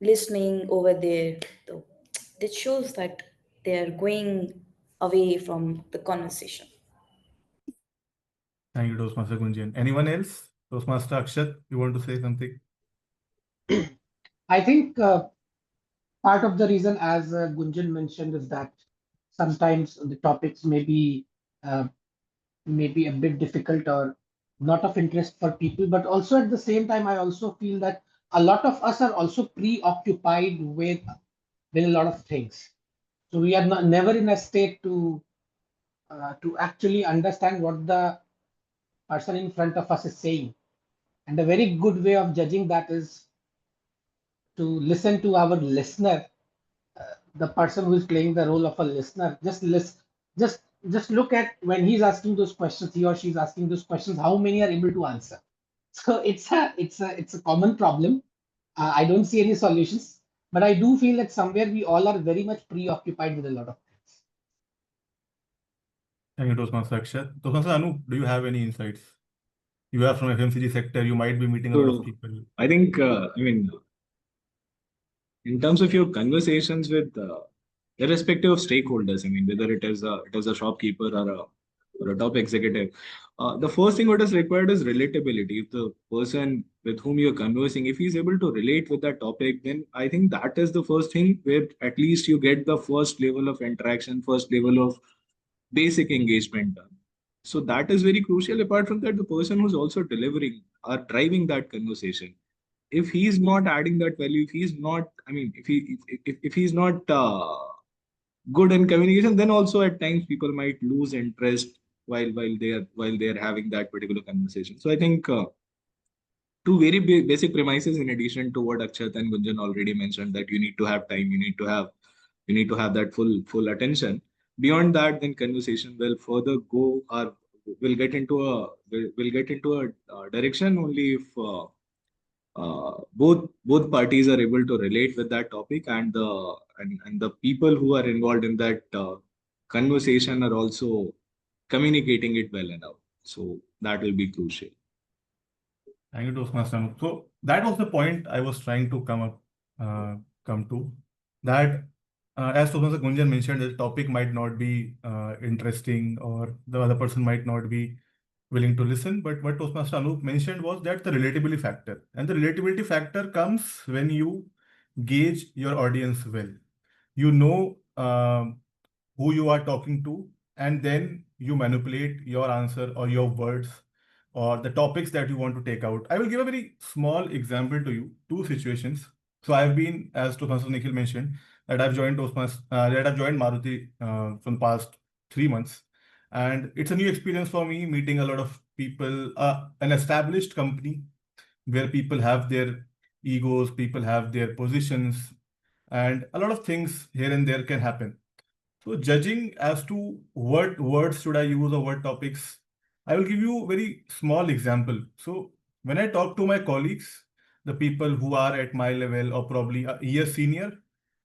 listening over there. So it shows that they're going away from the conversation. Thank you, Toastmaster Gunjan. Anyone else? Toastmaster Akshat, you want to say something? I think part of the reason, as Gunjan mentioned, is that sometimes the topics uh, may be a bit difficult or not of interest for people. But also at the same time, I also feel that a lot of us are also preoccupied with a lot of things. So we are never in a state to actually understand what the person in front of us is saying. And a very good way of judging that is to listen to our listener, the person who is playing the role of a listener. Just look at when he's asking those questions, he or she's asking those questions, how many are able to answer. So it's a common problem. I don't see any solutions, but I do feel that somewhere we all are very much preoccupied with a lot of things. Thank you, Toastmaster Akshat. Toastmaster Anu, do you have any insights? You are from FMCG sector, you might be meeting a lot of people. I think, in terms of your conversations with irrespective of stakeholders, whether it is a shopkeeper or a top executive, the first thing what is required is relatability. If the person with whom you're conversing, if he's able to relate with that topic, then I think that is the first thing where at least you get the first level of interaction, first level of basic engagement done. So that is very crucial. Apart from that, the person who's also delivering or driving that conversation, if he's not adding that value, if he's not, if he's not good in communication, then also at times people might lose interest while they are having that particular conversation. So I think two very basic premises in addition to what Akshat and Gunjan already mentioned, that you need to have time, you need to have that full attention. Beyond that, then conversation will further go or will get into a direction only if both parties are able to relate with that topic, and the people who are involved in that conversation are also communicating it well enough. So that will be crucial. Thank you, Toastmaster Anu. So that was the point I was trying to come to. That as Toastmaster Gunjan mentioned, the topic might not be interesting, or the other person might not be willing to listen. But what Toastmaster Anup mentioned was that the relatability factor. And the relatability factor comes when you gauge your audience well. You know who you are talking to, and then you manipulate your answer or your words or the topics that you want to take out. I will give a very small example to you, two situations. So I've been, as Toastmaster Nikhil mentioned, that I've joined Maruti from the past 3 months. And it's a new experience for me, meeting a lot of people, an established company where people have their egos, people have their positions, and a lot of things here and there can happen. So judging as to what words should I use or what topics, I will give you a very small example. So when I talk to my colleagues, the people who are at my level or probably a year senior,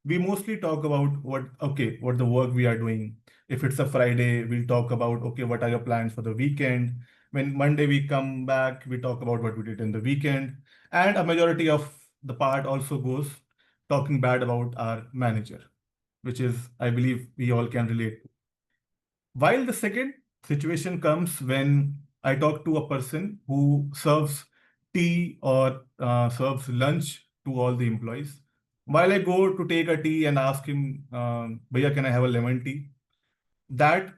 we mostly talk about what the work we are doing. If it's a Friday, we'll talk about, okay, what are your plans for the weekend? When Monday we come back, we talk about what we did in the weekend. And a majority of the part also goes talking bad about our manager, which is, I believe, we all can relate to. While the second situation comes when I talk to a person who serves tea or serves lunch to all the employees. While I go to take a tea and ask him, Bhaiya, can I have a lemon tea? That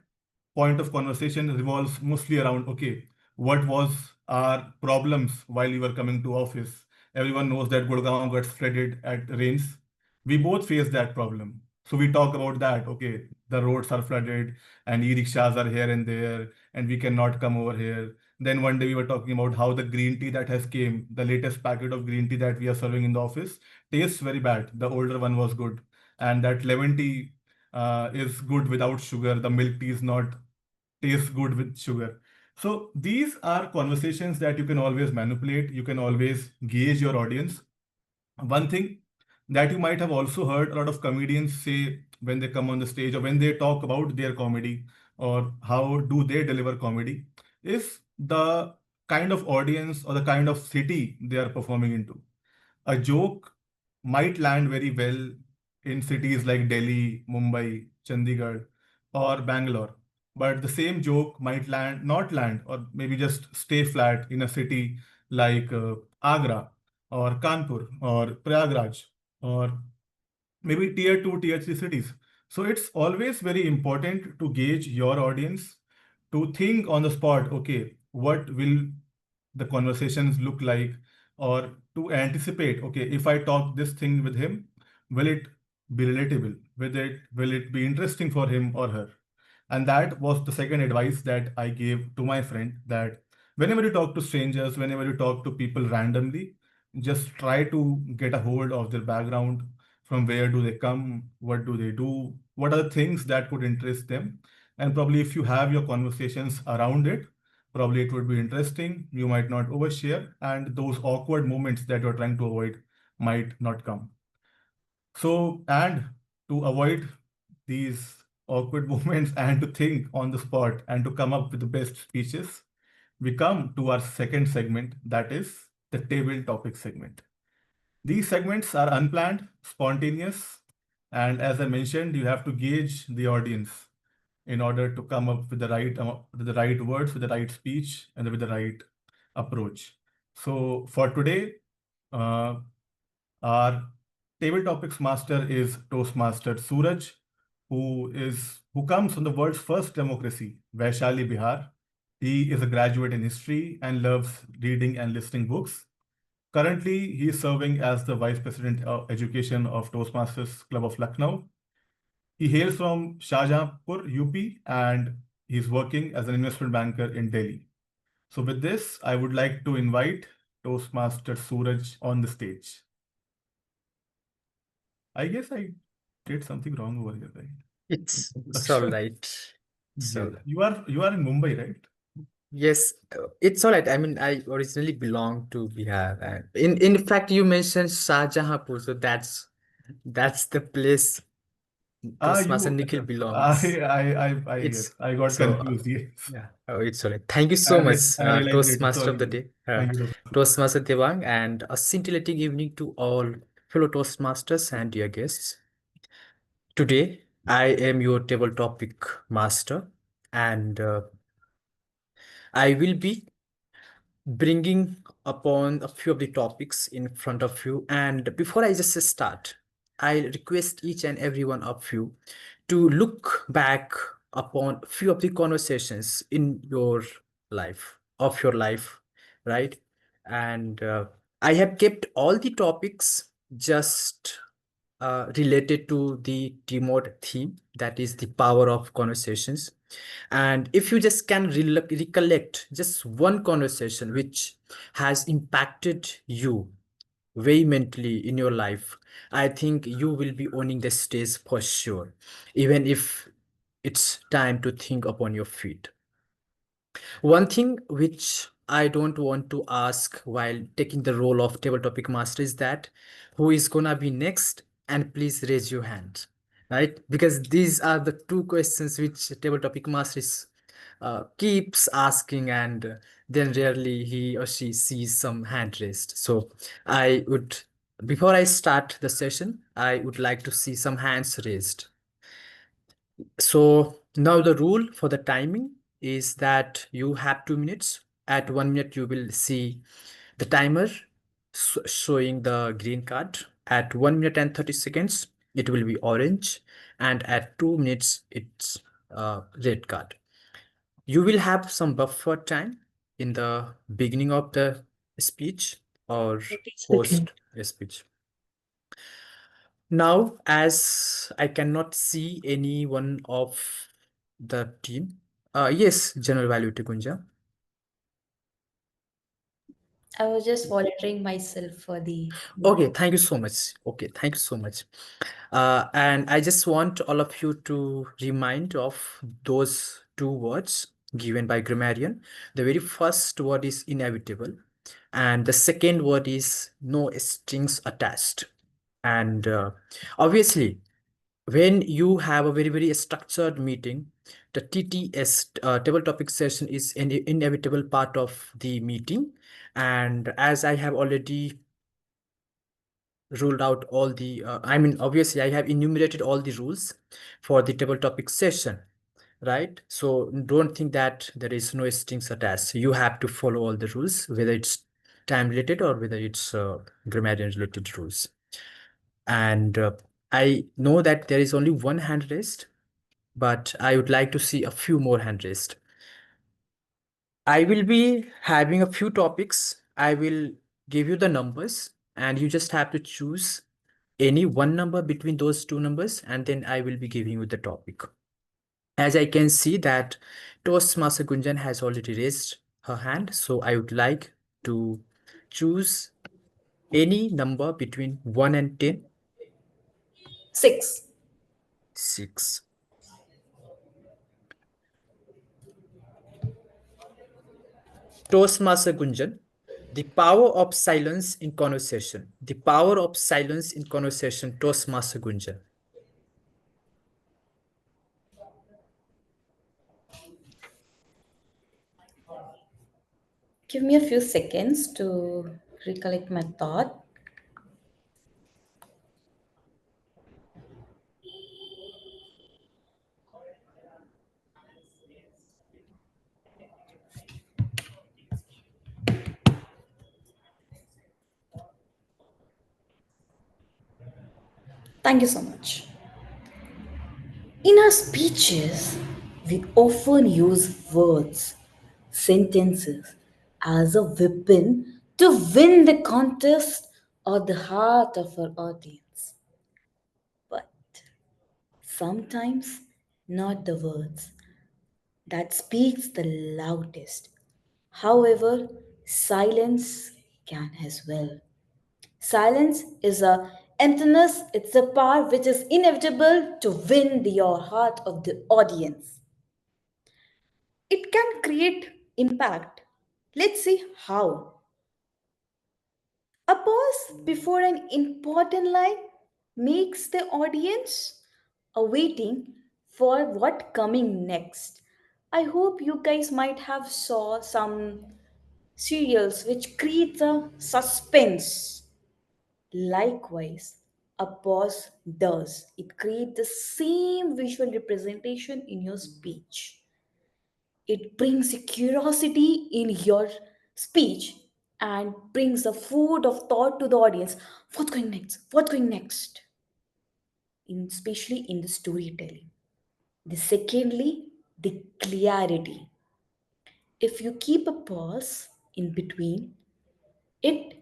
point of conversation revolves mostly around, okay, what was our problems while you were coming to office? Everyone knows that Gurgaon gets flooded at rains. We both face that problem. So we talk about that, okay, the roads are flooded and e-rickshaws are here and there, and we cannot come over here. Then one day we were talking about how the green tea that has came, the latest packet of green tea that we are serving in the office, tastes very bad. The older one was good. And that lemon tea is good without sugar. The milk tea is not tastes good with sugar. So these are conversations that you can always manipulate. You can always gauge your audience. One thing that you might have also heard a lot of comedians say when they come on the stage or when they talk about their comedy or how do they deliver comedy is the kind of audience or the kind of city they are performing into. A joke might land very well in cities like Delhi, Mumbai, Chandigarh, or Bangalore, but the same joke might not land, or maybe just stay flat in a city like Agra or Kanpur or Prayagraj or maybe tier 2, tier 3 cities. So it's always very important to gauge your audience, to think on the spot, okay, what will the conversations look like, or to anticipate, okay, if I talk this thing with him, will it be relatable? Will it be interesting for him or her? And that was the second advice that I gave to my friend, that whenever you talk to strangers, whenever you talk to people randomly, just try to get a hold of their background. From where do they come? What do they do? What are the things that could interest them? And probably if you have your conversations around it, probably it would be interesting. You might not overshare, and those awkward moments that you're trying to avoid might not come. So, and to avoid these awkward moments and to think on the spot and to come up with the best speeches, we come to our second segment, that is the table topic segment. These segments are unplanned, spontaneous, and as I mentioned, you have to gauge the audience in order to come up with the right words, with the right speech, and with the right approach. So for today, our table topics master is Toastmaster Suraj, who comes from the world's first democracy, Vaishali, Bihar. He is a graduate in history and loves reading and listening books. Currently, he is serving as the Vice President of Education of Toastmasters Club of Lucknow. He hails from Shahjahanpur, UP, and he's working as an investment banker in Delhi. So with this, I would like to invite Toastmaster Suraj on the stage. I guess I did something wrong over here, right? It's all right. It's all Yeah. right. You are in Mumbai, right? Yes, it's all right. I mean, I originally belong to Bihar, and in fact, you mentioned Shahjahanpur, so that's the place Toastmaster Nikhil belongs. It's I got so confused. Yes. yeah. Oh, it's all right. Thank you so much, I realized later. Toastmaster of the Sorry. day, Thank you. Toastmaster Devang, and a scintillating evening to all fellow Toastmasters and dear guests. Today, I am your table topic master, and I will be bringing upon a few of the topics in front of you. And before I just start, I request each and every one of you to look back upon a few of the conversations in your life, right? And I have kept all the topics just related to the TMOD theme, that is the power of conversations. And if you just can recollect just one conversation which has impacted you vehemently in your life, I think you will be owning the stage for sure, even if it's time to think upon your feet. One thing which I don't want to ask while taking the role of table topic master is that who is gonna be next, and please raise your hand, right? Because these are the two questions which table topic master is keeps asking, and then rarely he or she sees some hand raised. So I would, before I start the session, I would like to see some hands raised. So now the rule for the timing is that you have 2 minutes. At 1 minute, you will see the timer showing the green card. At 1 minute and 30 seconds, it will be orange. And at 2 minutes, it's red card. You will have some buffer time in the beginning of the speech or 30 post seconds. the speech. Now, as I cannot see any one of the team. Yes, General Value Gunja. I was just volunteering myself for the. Okay, thank you so much. Okay, thank you so much. And I just want all of you to remind of those two words given by grammarian. The very first word is inevitable, and the second word is no strings attached. And obviously, when you have a very structured meeting, the TTS table topic session is an inevitable part of the meeting. And as I have already ruled out all the, obviously I have enumerated all the rules for the table topic session, right? So don't think that there is no strings attached. You have to follow all the rules, whether it's time related or whether it's grammarian related rules. And I know that there is only one hand raised, but I would like to see a few more hand raised. I will be having a few topics. I will give you the numbers, and you just have to choose any one number between those two numbers, and then I will be giving you the topic. As I can see that Toastmaster Gunjan has already raised her hand, so I would like to choose any number between 1 and 10. 6. 6. Toastmaster Gunjan, the power of silence in conversation. The power of silence in conversation, Toastmaster Gunjan. Give me a few seconds to recollect my thought. Thank you so much. In our speeches, we often use words, sentences as a weapon to win the contest or the heart of our audience. But sometimes not the words that speaks the loudest. However, silence can as well. Silence is a emptiness, it's a power which is inevitable to win your heart of the audience. It can create impact. Let's see how. A pause before an important line makes the audience awaiting for what coming next. I hope you guys might have saw some serials which creates a suspense. Likewise, a pause does. It creates the same visual representation in your speech. It brings a curiosity in your speech and brings a food of thought to the audience. What's going next? What's going next? Especially in the storytelling. The secondly, the clarity. If you keep a pause in between, it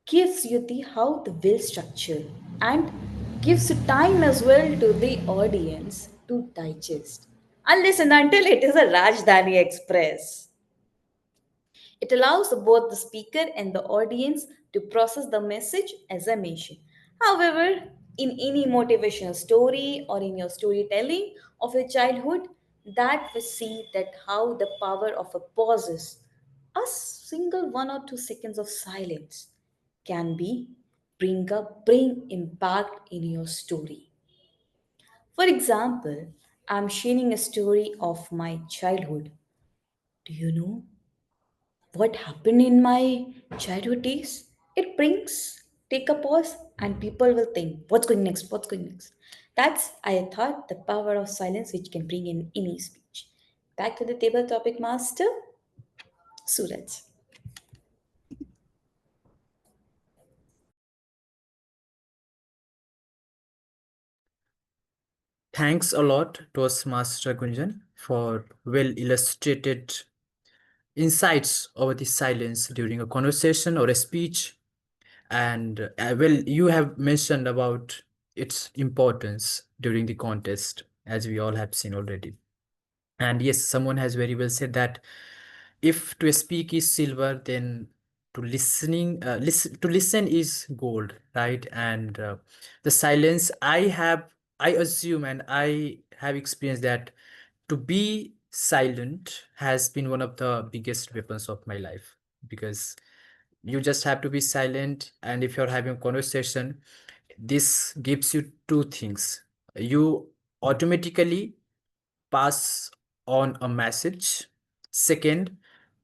gives you the how the will structure and gives you time as well to the audience to digest. Unless and until it is a Rajdhani Express. It allows both the speaker and the audience to process the message as I mentioned. However, in any motivational story or in your storytelling of your childhood, that we see that how the power of a pauses, a single 1 or 2 seconds of silence can be bring impact in your story. For example, I'm sharing a story of my childhood. Do you know what happened in my childhood days? It brings take a pause and people will think, what's going next? What's going next? That's I thought the power of silence which can bring in any speech. Back to the table topic master, Suraj. Thanks a lot, Toastmaster Gunjan, for well illustrated insights over the silence during a conversation or a speech. And well, you have mentioned about its importance during the contest, as we all have seen already. And yes, someone has very well said that if to speak is silver, then to listen is gold, right? And the silence I assume and I have experienced that to be silent has been one of the biggest weapons of my life, because you just have to be silent, and if you're having a conversation, this gives you two things. You automatically pass on a message. Second,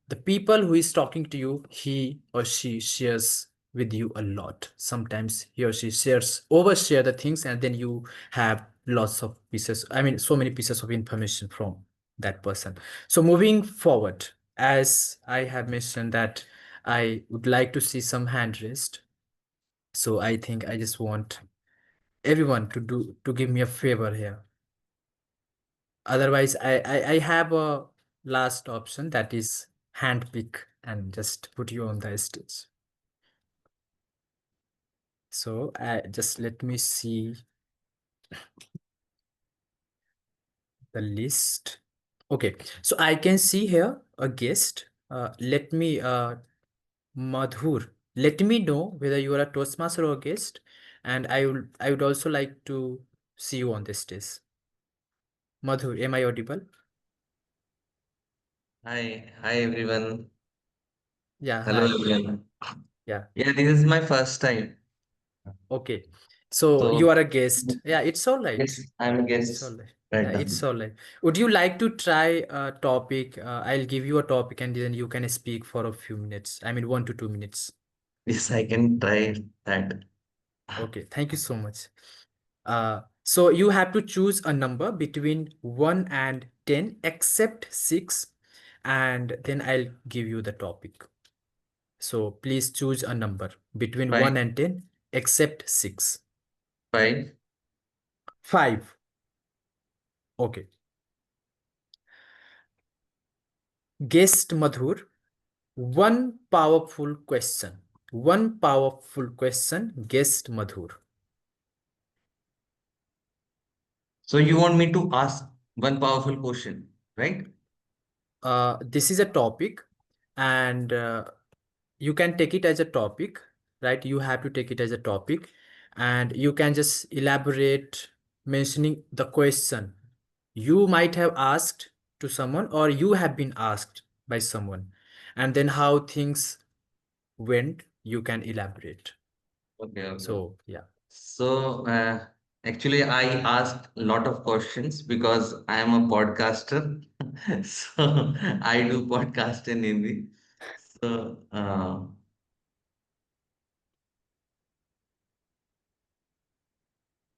the people who is talking to you, he or she shares with you a lot. Sometimes he or she overshare the things, and then you have lots of pieces, I mean, so many pieces of information from that person. So moving forward, as I have mentioned that I would like to see some hand raised. So I think I just want everyone to give me a favor here. Otherwise, I have a last option, that is hand pick and just put you on the stage. So just let me see the list. Okay, so I can see here a guest. Madhur, let me know whether you are a Toastmaster or a guest, and I would also like to see you on this stage. Madhur, am I audible? Hi everyone. Yeah, Hello hi. everyone. Yeah. Yeah, this is my first time. Okay. So So you are a guest. Yeah, it's all right. yes, I'm a It's all guest right. right Yeah, now. it's all right. Would you like to try a topic? I'll give you a topic and then you can speak for a few minutes. I mean, 1 to 2 minutes. Yes, I can try that. Okay, thank you so much. So you have to choose a number between 1 and 10, except 6, and then I'll give you the topic. So please choose a number between 1 Five, and 10, except 6. 5. 5. Okay. Guest Madhur, one powerful question. One powerful question, guest Madhur. So you want me to ask one powerful question, right? This is a topic, and you can take it as a topic, right? You have to take it as a topic, and you can just elaborate mentioning the question you might have asked to someone, or you have been asked by someone, and then how things went, you can elaborate. Okay. So, yeah. So actually, I asked a lot of questions because I am a podcaster. So I do podcast in Hindi. So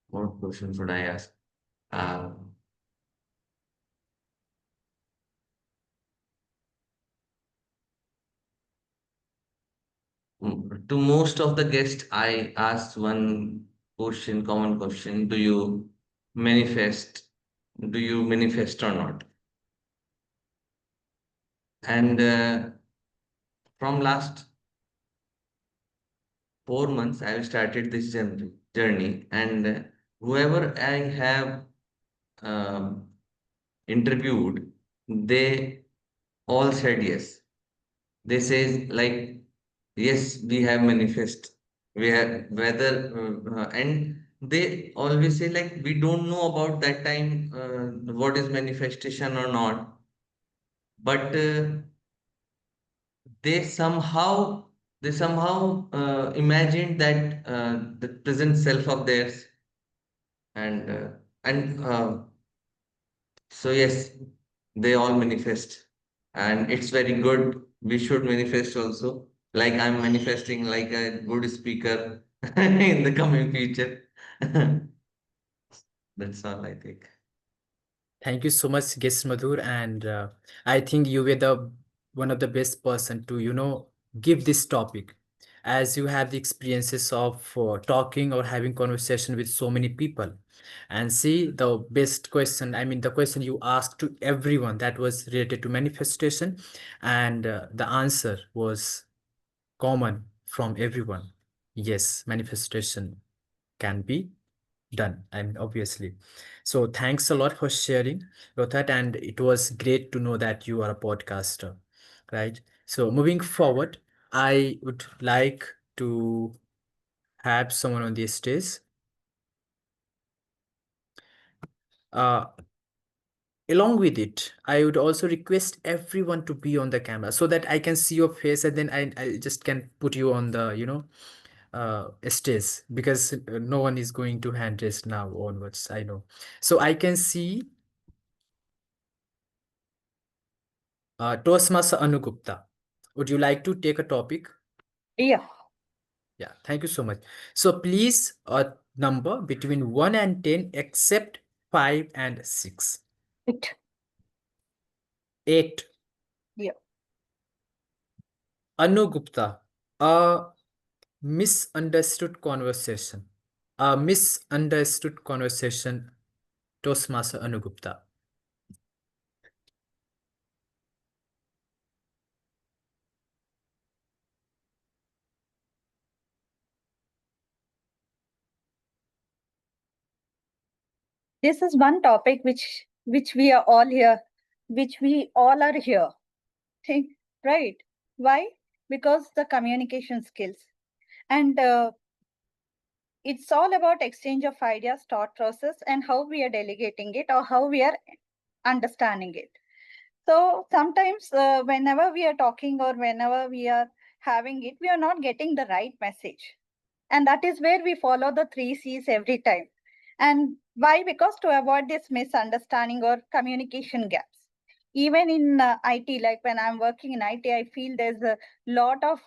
what question should I ask? Uh, To most of the guests, I asked one question, common question: Do you manifest? Do you manifest or not? And from last 4 months, I have started this journey, and whoever I have um, interviewed, they all said yes. They say like, yes, we have manifest. We have whether and they always say like we don't know about that time what is manifestation or not, but they somehow imagined that the present self of theirs, and so yes, they all manifest, and it's very good. We should manifest also. Like I'm manifesting like a good speaker in the coming future. That's all I think. Thank you so much, Guest Madhur, and I think you were the one of the best person to give this topic, as you have the experiences of talking or having conversation with so many people. And see, the best question, I mean, the question you asked to everyone that was related to manifestation, and the answer was common from everyone. Yes, manifestation can be done. I mean, obviously. So thanks a lot for sharing about that. And it was great to know that you are a podcaster, right? So moving forward, I would like to have someone on the stage. Along with it, I would also request everyone to be on the camera so that I can see your face, and then I just can put you on the, stage, because no one is going to hand raise now onwards, I know. So I can see Toastmaster Anu Gupta. Would you like to take a topic? Yeah. Yeah, thank you so much. So please, a number between 1 and 10, except 5 and 6. 8. 8. Yeah. Anu Gupta, a misunderstood conversation. A misunderstood conversation, Toastmaster Anu Gupta. This is one topic which we are all here, which we all are here. Right? Why? Because the communication skills. And it's all about exchange of ideas, thought process, and how we are delegating it or how we are understanding it. So sometimes whenever we are talking or whenever we are having it, we are not getting the right message. And that is where we follow the 3 C's every time. And why? Because to avoid this misunderstanding or communication gaps. Even in IT, like when I'm working in IT, I feel there's a lot of,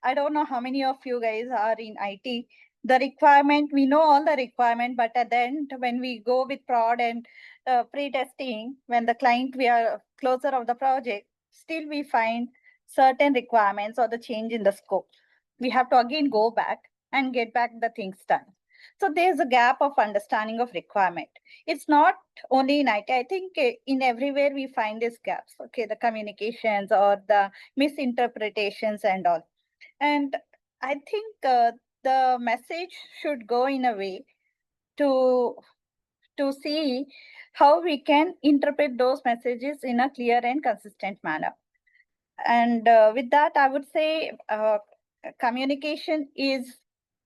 I don't know how many of you guys are in IT. The requirement, we know all the requirement, but at the end, when we go with prod and pre-testing, when the client, we are closer of the project, still we find certain requirements or the change in the scope. We have to again go back and get back the things done. So there's a gap of understanding of requirement. It's not only in IT. I think in everywhere we find these gaps. Okay, the communications or the misinterpretations and all. And I think the message should go in a way to see how we can interpret those messages in a clear and consistent manner. And with that, I would say communication is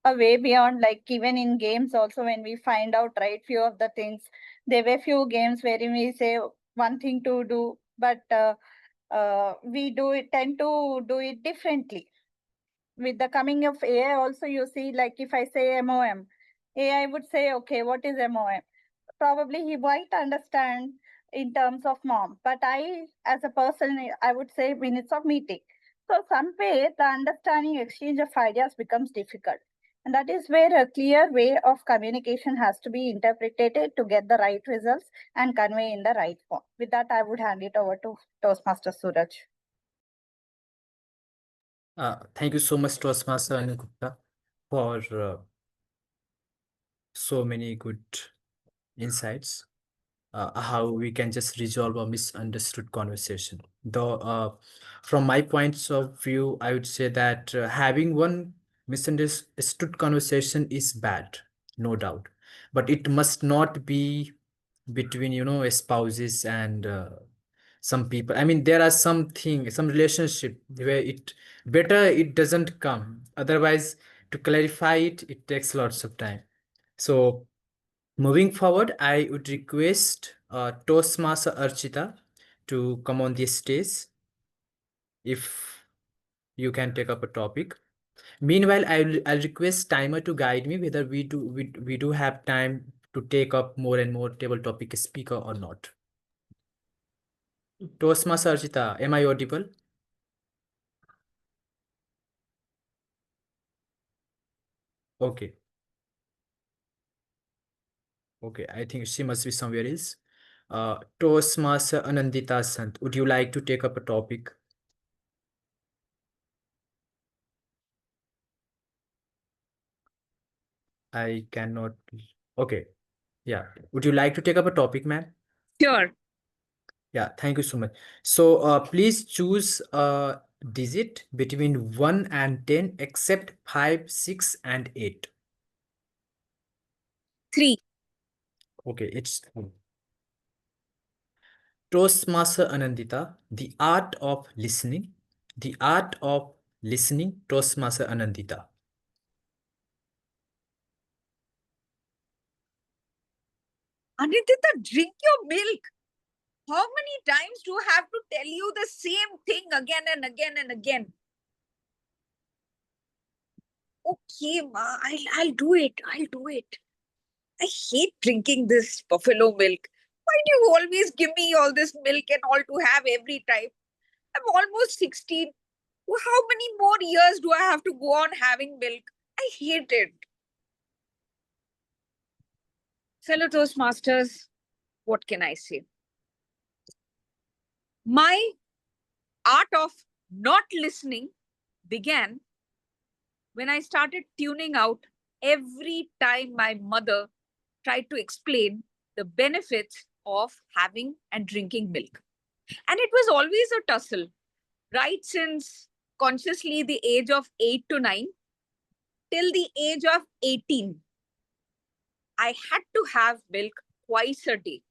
a way beyond, like even in games also, when we find out, right, few of the things, there were few games wherein we say one thing to do, but we tend to do it differently. With the coming of AI also, you see, like if I say MOM, AI would say, okay, what is MOM? Probably he might understand in terms of mom, but I, as a person, I would say minutes of meeting. So some way the understanding exchange of ideas becomes difficult. And that is where a clear way of communication has to be interpreted to get the right results and convey in the right form. With that, I would hand it over to Toastmaster Suraj. Thank you so much, Toastmaster Anil Gupta, for so many good insights. How we can just resolve a misunderstood conversation. Though, from my points of view, I would say that having one misunderstood conversation is bad, no doubt, but it must not be between, spouses and some people. I mean, there are some relationship where it better it doesn't come. Otherwise, to clarify it, it takes lots of time. So, moving forward, I would request Toastmaster Archita to come on the stage if you can take up a topic. Meanwhile, I'll request timer to guide me whether we do have time to take up more and more table topic speaker or not. Toastmaster Archita, am I audible? Okay. Okay, I think she must be somewhere else. Toastmaster Anandita Sant, would you like to take up a topic? I cannot. Okay. Yeah. Would you like to take up a topic, ma'am? Sure. Yeah, thank you so much. So please choose a digit between 1 and 10 except 5, 6, and 8. 3. Okay, it's Toastmaster Anandita, the art of listening. The art of listening, Toastmaster Anandita. Anindita, drink your milk. How many times do I have to tell you the same thing again and again and again? Okay, ma, I'll do it. I'll do it. I hate drinking this buffalo milk. Why do you always give me all this milk and all to have every time? I'm almost 16. How many more years do I have to go on having milk? I hate it. Fellow Toastmasters, what can I say? My art of not listening began when I started tuning out every time my mother tried to explain the benefits of having and drinking milk. And it was always a tussle, right since consciously the age of 8 to 9 till the age of 18. I had to have milk twice a day,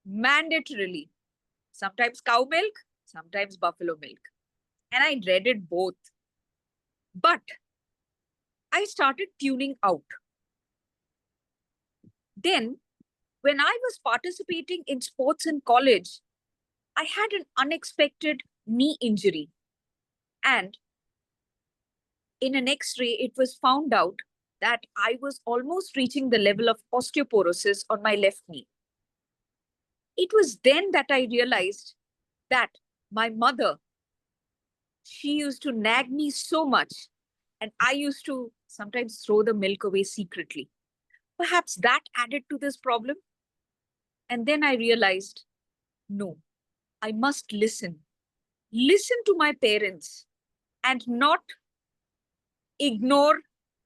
mandatorily. Sometimes cow milk, sometimes buffalo milk. And I dreaded both. But I started tuning out. Then, when I was participating in sports in college, I had an unexpected knee injury. And in an X-ray, it was found out that I was almost reaching the level of osteoporosis on my left knee. It was then that I realized that my mother, she used to nag me so much, and I used to sometimes throw the milk away secretly. Perhaps that added to this problem. And then I realized, no, I must listen. Listen to my parents and not ignore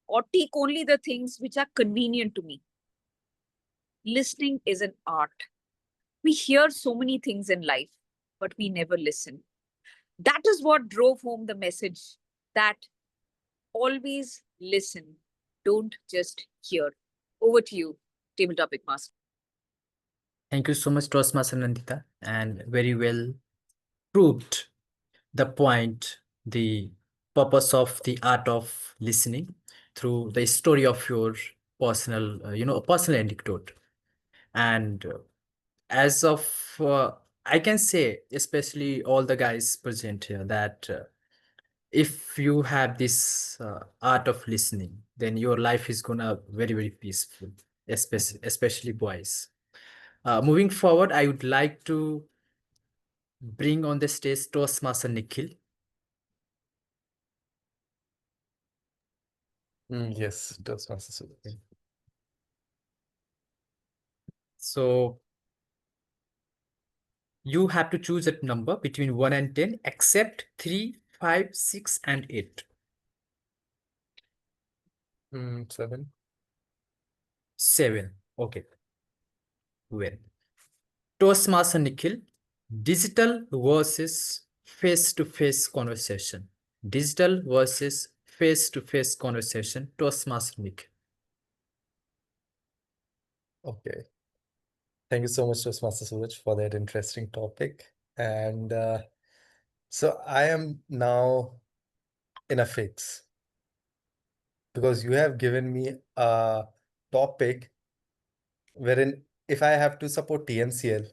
or take only the things which are convenient to me. Listening is an art. We hear so many things in life, but we never listen. That is what drove home the message that always listen. Don't just hear. Over to you, Table Topic Master. Thank you so much, Toastmaster Nandita, and very well proved the point, the purpose of the art of listening through the story of your personal, personal anecdote. And as of, I can say, especially all the guys present here, that if you have this art of listening, then your life is gonna very, very peaceful, especially boys. Moving forward, I would like to bring on the stage Toastmaster Nikhil. Yes, Toastmaster. So you have to choose a number between 1 and 10, except 3, 5, 6, and 8. 7. 7. Okay. Well, Toastmaster Nikhil, digital versus face-to-face conversation. Digital versus face-to-face conversation. Toastmaster Nikhil. Okay. Thank you so much, Toastmaster Suraj, for that interesting topic. And so I am now in a fix because you have given me a topic wherein if I have to support TMCL,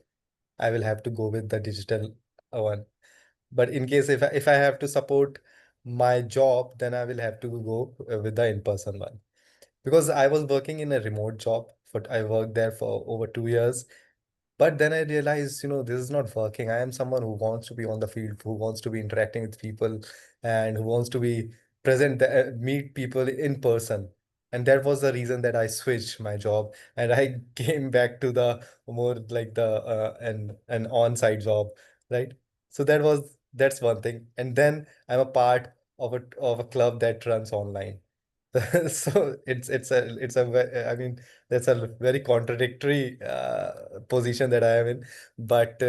I will have to go with the digital one. But in case if I have to support my job, then I will have to go with the in-person one. Because I was working in a remote job, but I worked there for over 2 years. But then I realized, this is not working. I am someone who wants to be on the field, who wants to be interacting with people, and who wants to be present, meet people in person. And that was the reason that I switched my job and I came back to the more like the an on-site job, right? So that's one thing. And then I'm a part of a club that runs online. So I mean, that's a very contradictory position that I am in. But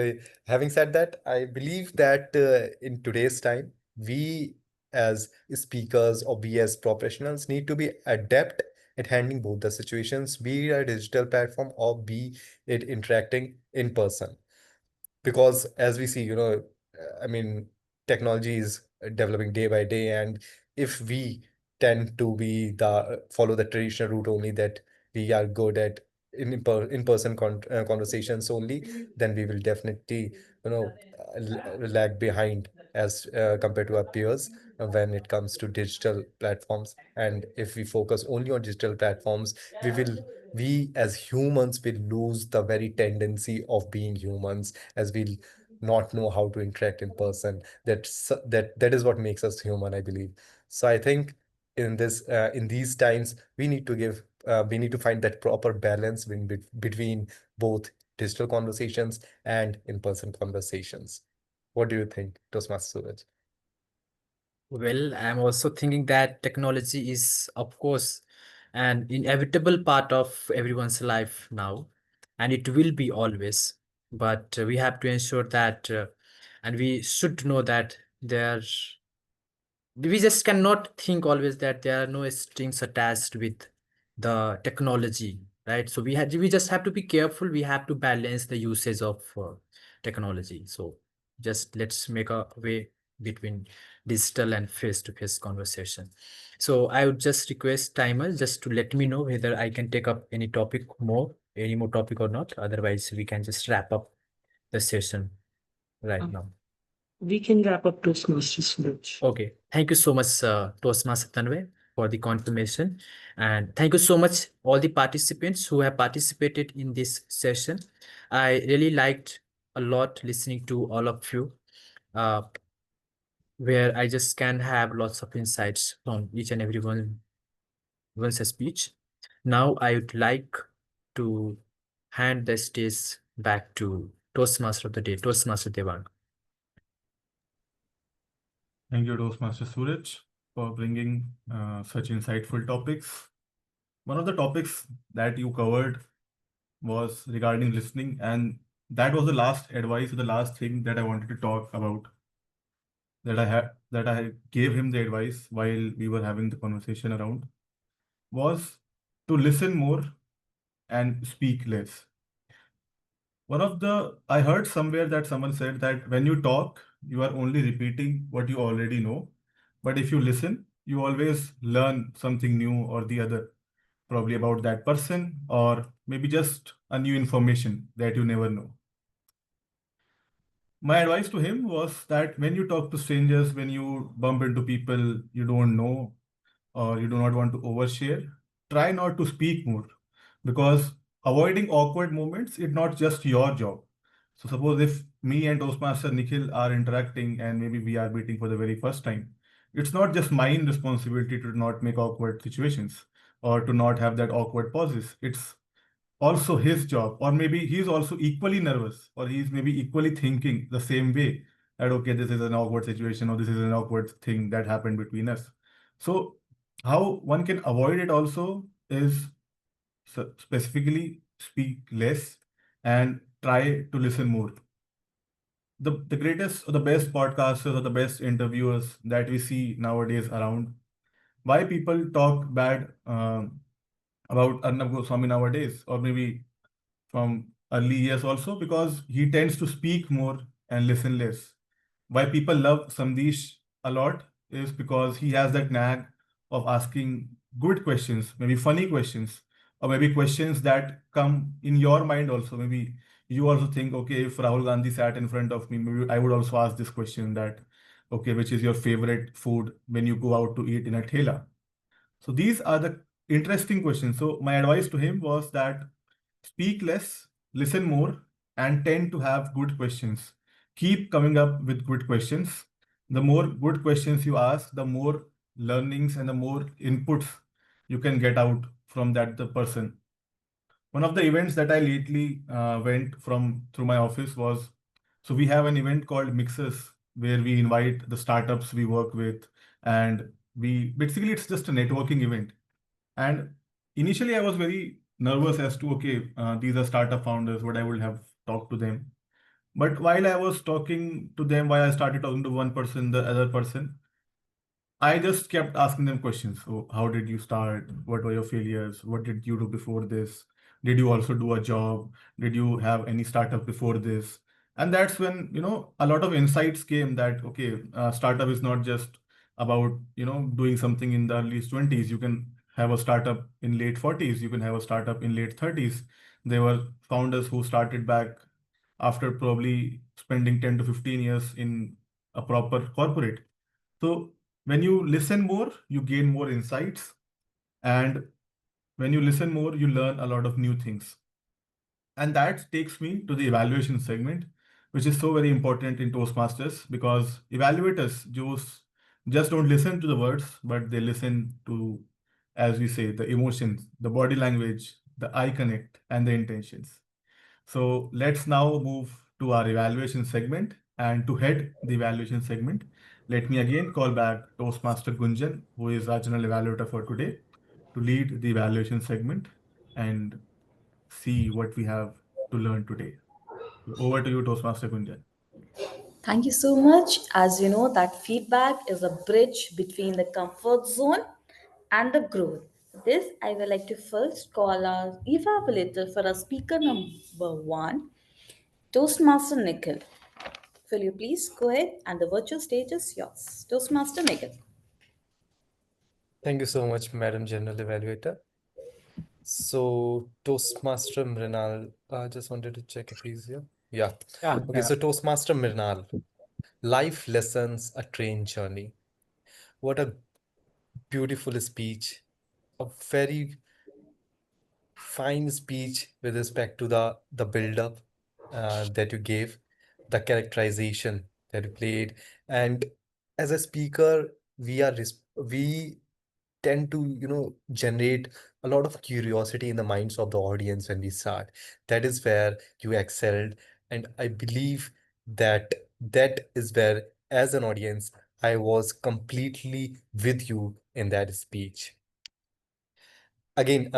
having said that, I believe that in today's time, we as speakers or we as professionals need to be adept at handling both the situations, be it a digital platform or be it interacting in person. Because as we see, I mean, technology is developing day by day, and if we tend to be the follow the traditional route only, that we are good at in-person conversations only, then we will definitely, lag behind as compared to our peers when it comes to digital platforms. And if we focus only on digital platforms, we as humans will lose the very tendency of being humans, as we'll not know how to interact in person. That is what makes us human, I believe. So I think in these times we need to find that proper balance between both digital conversations and in-person conversations. What do you think, Toastmaster Suraj? Well, I'm also thinking that technology is, of course, an inevitable part of everyone's life now, and it will be always. But we have to ensure that, and we should know that we just cannot think always that there are no strings attached with the technology, right? So we just have to be careful. We have to balance the usage of technology. So just let's make a way between digital and face-to-face conversation. So I would just request timer just to let me know whether I can take up any more topic or not. Otherwise, we can just wrap up the session right now. We can wrap up Toastmasters Suraj. Okay. Thank you so much, Toastmaster Tanvay, for the confirmation. And thank you so much, all the participants who have participated in this session. I really liked a lot listening to all of you, where I just can have lots of insights from each and every one's speech. Now I would like to hand the stage back to Toastmaster of the day, Toastmaster Devang. Thank you, Toastmaster Suraj, for bringing such insightful topics. One of the topics that you covered was regarding listening, and that was the last advice or the last thing that I wanted to talk about. That I gave him the advice while we were having the conversation around, was to listen more and speak less. I heard somewhere that someone said that when you talk, you are only repeating what you already know. But if you listen, you always learn something new or the other, probably about that person, or maybe just a new information that you never know. My advice to him was that when you talk to strangers, when you bump into people you don't know, or you do not want to overshare, try not to speak more, because avoiding awkward moments is not just your job. So suppose if me and Toastmaster Nikhil are interacting and maybe we are meeting for the very first time, it's not just my responsibility to not make awkward situations or to not have that awkward pauses. It's also his job, or maybe he's also equally nervous, or he's maybe equally thinking the same way, that, okay, this is an awkward situation or this is an awkward thing that happened between us. So how one can avoid it also is specifically speak less and try to listen more. The greatest or the best podcasters or the best interviewers that we see nowadays around, why people talk bad about Arnab Goswami nowadays, or maybe from early years also, because he tends to speak more and listen less. Why people love Sandesh a lot is because he has that knack of asking good questions, maybe funny questions, or maybe questions that come in your mind also. Maybe you also think, okay, if Rahul Gandhi sat in front of me, maybe I would also ask this question that, okay, which is your favorite food when you go out to eat in a thela? So these are the interesting questions. So my advice to him was that speak less, listen more, and tend to have good questions. Keep coming up with good questions. The more good questions you ask, the more learnings and the more inputs you can get out from that the person. One of the events that I lately went from through my office was, so we have an event called Mixes where we invite the startups we work with, and we basically it's just a networking event. And initially, I was very nervous as to, okay, these are startup founders, what I would have talked to them. But while I was talking to them, while I started talking to one person, the other person, I just kept asking them questions. So, how did you start? What were your failures? What did you do before this? Did you also do a job? Did you have any startup before this? And that's when, a lot of insights came that, okay, startup is not just about, doing something in the early 20s. You can have a startup in late 40s. You can have a startup in late 30s. There were founders who started back after probably spending 10 to 15 years in a proper corporate. So when you listen more, you gain more insights. And when you listen more, you learn a lot of new things. And that takes me to the evaluation segment, which is so very important in Toastmasters because evaluators just don't listen to the words, but they listen to, as we say, the emotions, the body language, the eye connect, and the intentions. So let's now move to our evaluation segment. And to head the evaluation segment, let me again call back Toastmaster Gunjan, who is our general evaluator for today, to lead the evaluation segment and see what we have to learn today. Over to you, Toastmaster Gunjan. Thank you so much. As you know, that feedback is a bridge between the comfort zone and the growth. This, I would like to first call our evaluator for our speaker number one, Toastmaster Nikhil. Will you please go ahead and the virtual stage is yours. Toastmaster Nikhil. Thank you so much, Madam General Evaluator. So Toastmaster Mrinal, I just wanted to check if he's here. Yeah. Okay, so Toastmaster Mrinal, life lessons, a train journey. What a beautiful speech, a very fine speech with respect to the build-up that you gave, the characterization that you played, and as a speaker, we tend to generate a lot of curiosity in the minds of the audience when we start. That is where you excelled, and I believe that that is where, as an audience, I was completely with you in that speech. Again,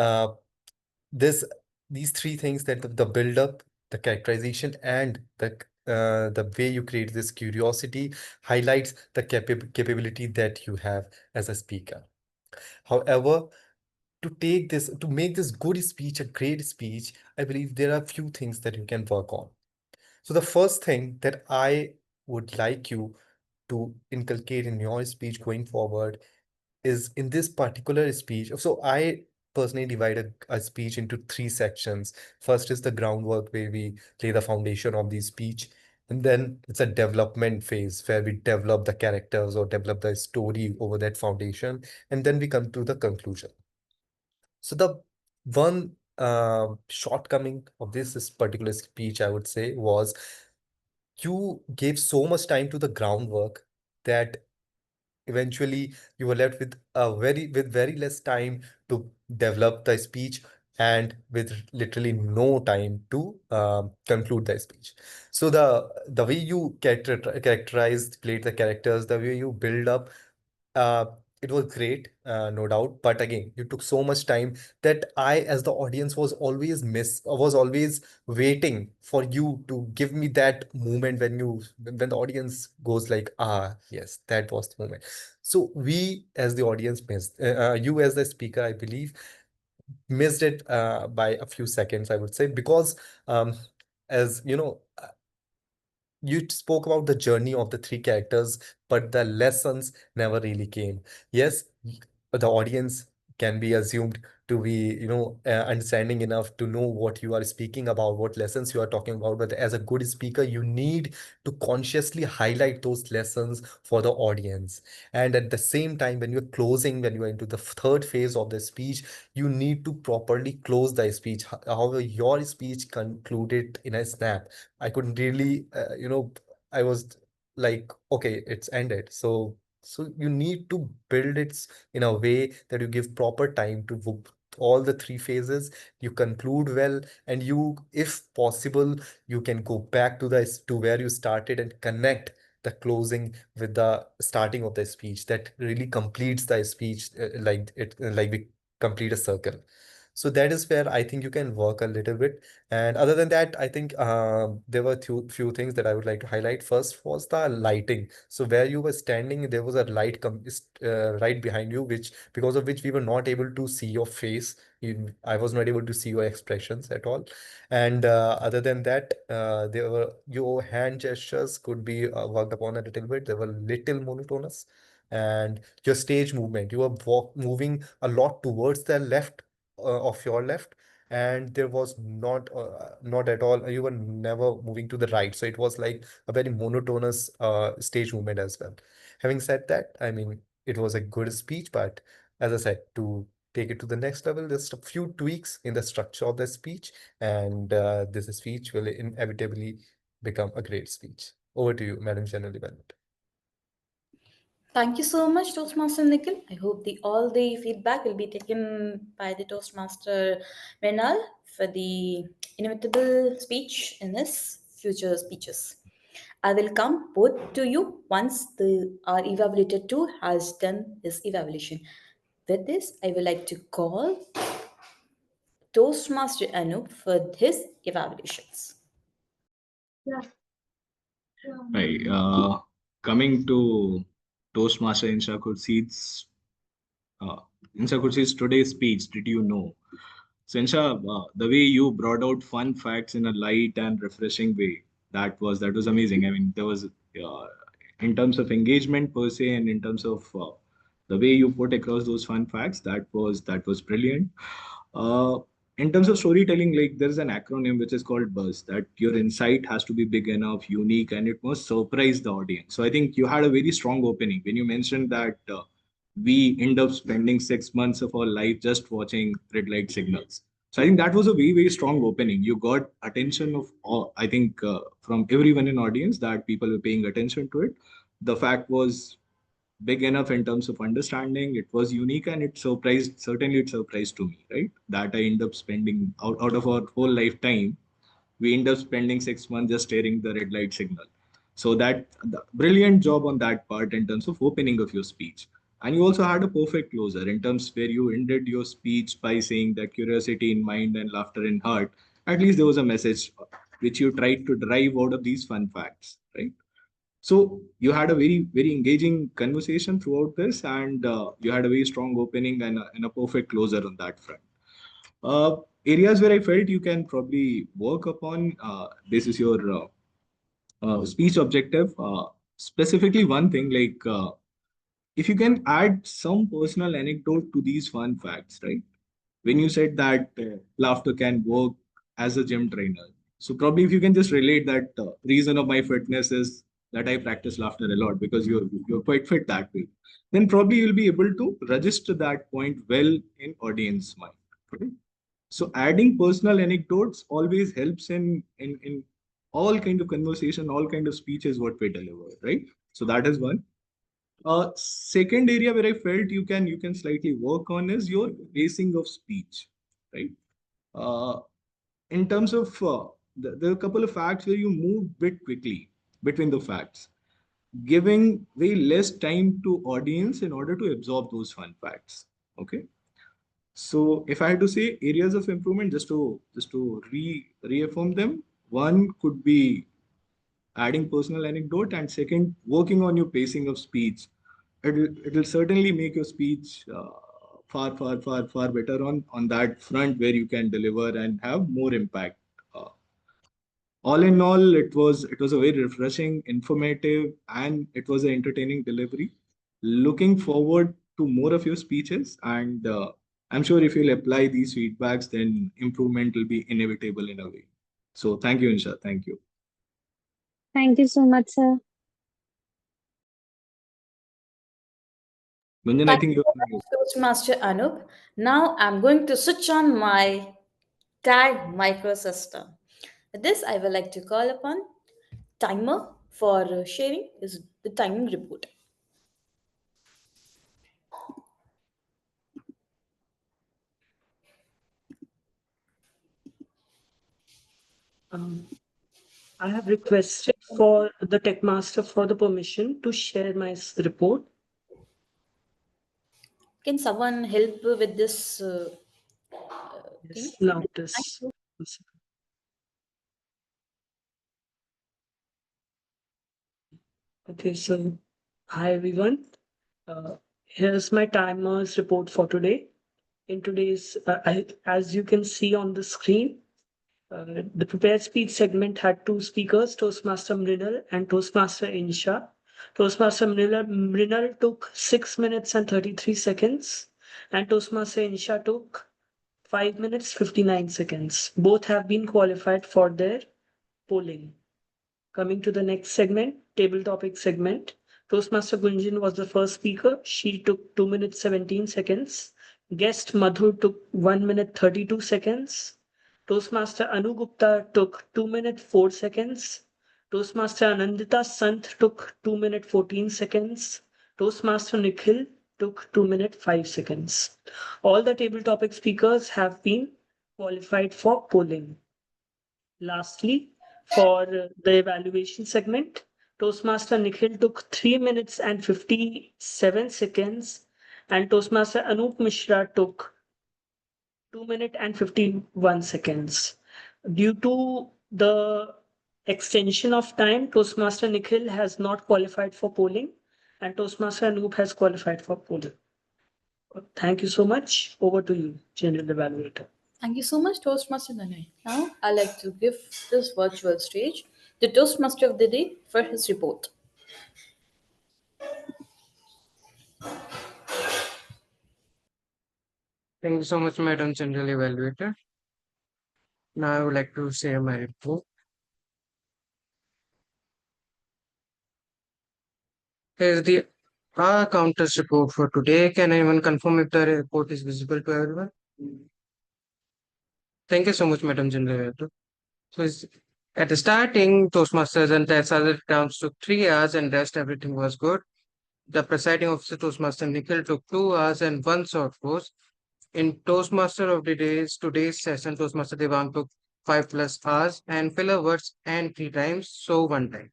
this these three things, that the build up, the characterization, and the way you create this curiosity highlights the capability that you have as a speaker. However, to make this good speech a great speech, I believe there are a few things that you can work on. So the first thing that I would like you to inculcate in your speech going forward is in this particular speech. So I personally divide a speech into three sections. First is the groundwork, where we lay the foundation of the speech. And then it's a development phase where we develop the characters or develop the story over that foundation. And then we come to the conclusion. So the one shortcoming of this particular speech, I would say, was you gave so much time to the groundwork that eventually you were left with very less time to develop the speech and with literally no time to conclude the speech. So the way you characterized, played the characters, the way you build up, uh, it was great, no doubt. But again, you took so much time that I, as the audience, was always waiting for you to give me that moment when the audience goes like, ah, yes, that was the moment. So we, as the audience, missed. You, as the speaker, I believe, missed it by a few seconds, I would say, because as you know, you spoke about the journey of the three characters, but the lessons never really came. Yes, the audience can be assumed to be, understanding enough to know what you are speaking about, what lessons you are talking about. But as a good speaker, you need to consciously highlight those lessons for the audience. And at the same time, when you're closing, when you are into the third phase of the speech, you need to properly close the speech. However, your speech concluded in a snap. I couldn't really, I was like, okay, it's ended. So you need to build it in a way that you give proper time to all the three phases. You conclude well, and you, if possible, you can go back to where you started and connect the closing with the starting of the speech. That really completes the speech, like we complete a circle. So that is where I think you can work a little bit. And other than that, I think there were few things that I would like to highlight. First was the lighting. So where you were standing, there was a light right behind you, which because of which we were not able to see your face. I was not able to see your expressions at all. And other than that, there were your hand gestures could be worked upon a little bit. They were little monotonous. And your stage movement, you were moving a lot towards the left, of your left, and there was not at all, you were never moving to the right, so it was like a very monotonous stage movement as well. Having said that, I mean, it was a good speech, but as I said, to take it to the next level, there's a few tweaks in the structure of the speech, and this speech will inevitably become a great speech. Over to you, Madam General Evaluator. Thank you so much, Toastmaster Nikhil. I hope all the feedback will be taken by the Toastmaster Renal for the inevitable speech in his future speeches. I will come both to you once our evaluator 2 has done his evaluation. With this, I would like to call Toastmaster Anup for his evaluations. Hi, coming to Toastmaster Insha Khurshid's today's speech, did you know? So Insha, the way you brought out fun facts in a light and refreshing way, that was amazing. I mean, there was in terms of engagement per se, and in terms of the way you put across those fun facts, that was brilliant. Uh, in terms of storytelling, like there's an acronym which is called BUZZ, that your insight has to be big enough, unique, and it must surprise the audience. So I think you had a very strong opening when you mentioned that we end up spending 6 months of our life just watching red light signals. So I think that was a very, very strong opening. You got attention of all, I think, from everyone in audience, that people were paying attention to it. The fact was big enough in terms of understanding. It was unique, and certainly it surprised to me, right? That I end up spending out of our whole lifetime, we end up spending 6 months just staring the red light signal. So brilliant job on that part in terms of opening of your speech. And you also had a perfect closer in terms where you ended your speech by saying that curiosity in mind and laughter in heart. At least there was a message which you tried to drive out of these fun facts, right? So you had a very, very engaging conversation throughout this, and you had a very strong opening and a perfect closer on that front. Areas where I felt you can probably work upon, this is your speech objective. Specifically, one thing like if you can add some personal anecdote to these fun facts, right? When you said that laughter can work as a gym trainer. So probably if you can just relate that reason of my fitness is that I practice laughter a lot because you're quite fit that way. Then probably you'll be able to register that point well in audience mind. Right? So adding personal anecdotes always helps in all kind of conversation, all kind of speeches what we deliver, right? So that is one. Second area where I felt you can slightly work on is your pacing of speech, right? In terms of there are a couple of facts where you move bit quickly between the facts, giving way less time to audience in order to absorb those fun facts. Okay. So if I had to say areas of improvement, just to reaffirm them, one could be adding personal anecdote, and second, working on your pacing of speech. It'll certainly make your speech far better on that front, where you can deliver and have more impact. Uh, all in all, it was a very refreshing, informative, and it was an entertaining delivery. Looking forward to more of your speeches, and I'm sure if you'll apply these feedbacks, then improvement will be inevitable in a way. So thank you, Insha. Thank you. Thank you so much, sir. Gunjan, I Thank think you you're so much, Toastmaster Anup. Now I'm going to switch on my tag microsystem. With this, I would like to call upon timer for sharing is the timing report. I have requested for the tech master for the permission to share my report. Can someone help with this thing? Yes, now it Thank is. you. Okay, so hi everyone. Here's my timers report for today. In today's, as you can see on the screen, the prepared speech segment had two speakers, Toastmaster Mrinal and Toastmaster Insha. Toastmaster Mrinal took 6 minutes and 33 seconds, and Toastmaster Insha took 5 minutes 59 seconds. Both have been qualified for their polling. Coming to the next segment, table topic segment. Toastmaster Gunjan was the first speaker. She took 2 minutes 17 seconds. Guest Madhur took 1 minute 32 seconds. Toastmaster Anu Gupta took 2 minutes 4 seconds. Toastmaster Anandita Sant took 2 minutes 14 seconds. Toastmaster Nikhil took 2 minutes 5 seconds. All the table topic speakers have been qualified for polling. Lastly, for the evaluation segment, Toastmaster Nikhil took 3 minutes and 57 seconds, and Toastmaster Anup Mishra took 2 minutes and 51 seconds. Due to the extension of time, Toastmaster Nikhil has not qualified for polling, and Toastmaster Anup has qualified for polling. Thank you so much. Over to you, General Evaluator. Thank you so much, Toastmaster Danai. Now, I'd like to give this virtual stage to Toastmaster of the Day for his report. Thank you so much, Madam General Evaluator. Now I would like to share my report. Here's the counters report for today. Can anyone confirm if the report is visible to everyone? Thank you so much, Madam General Evaluator. So at the starting, Toastmasters and test other rounds took 3 hours, and rest everything was good. The presiding officer, Toastmaster Nikhil, took 2 hours and 1 short course. In Toastmaster of the today's session, Toastmaster Devang took 5+ hours, and filler words and 3 times, so 1 time.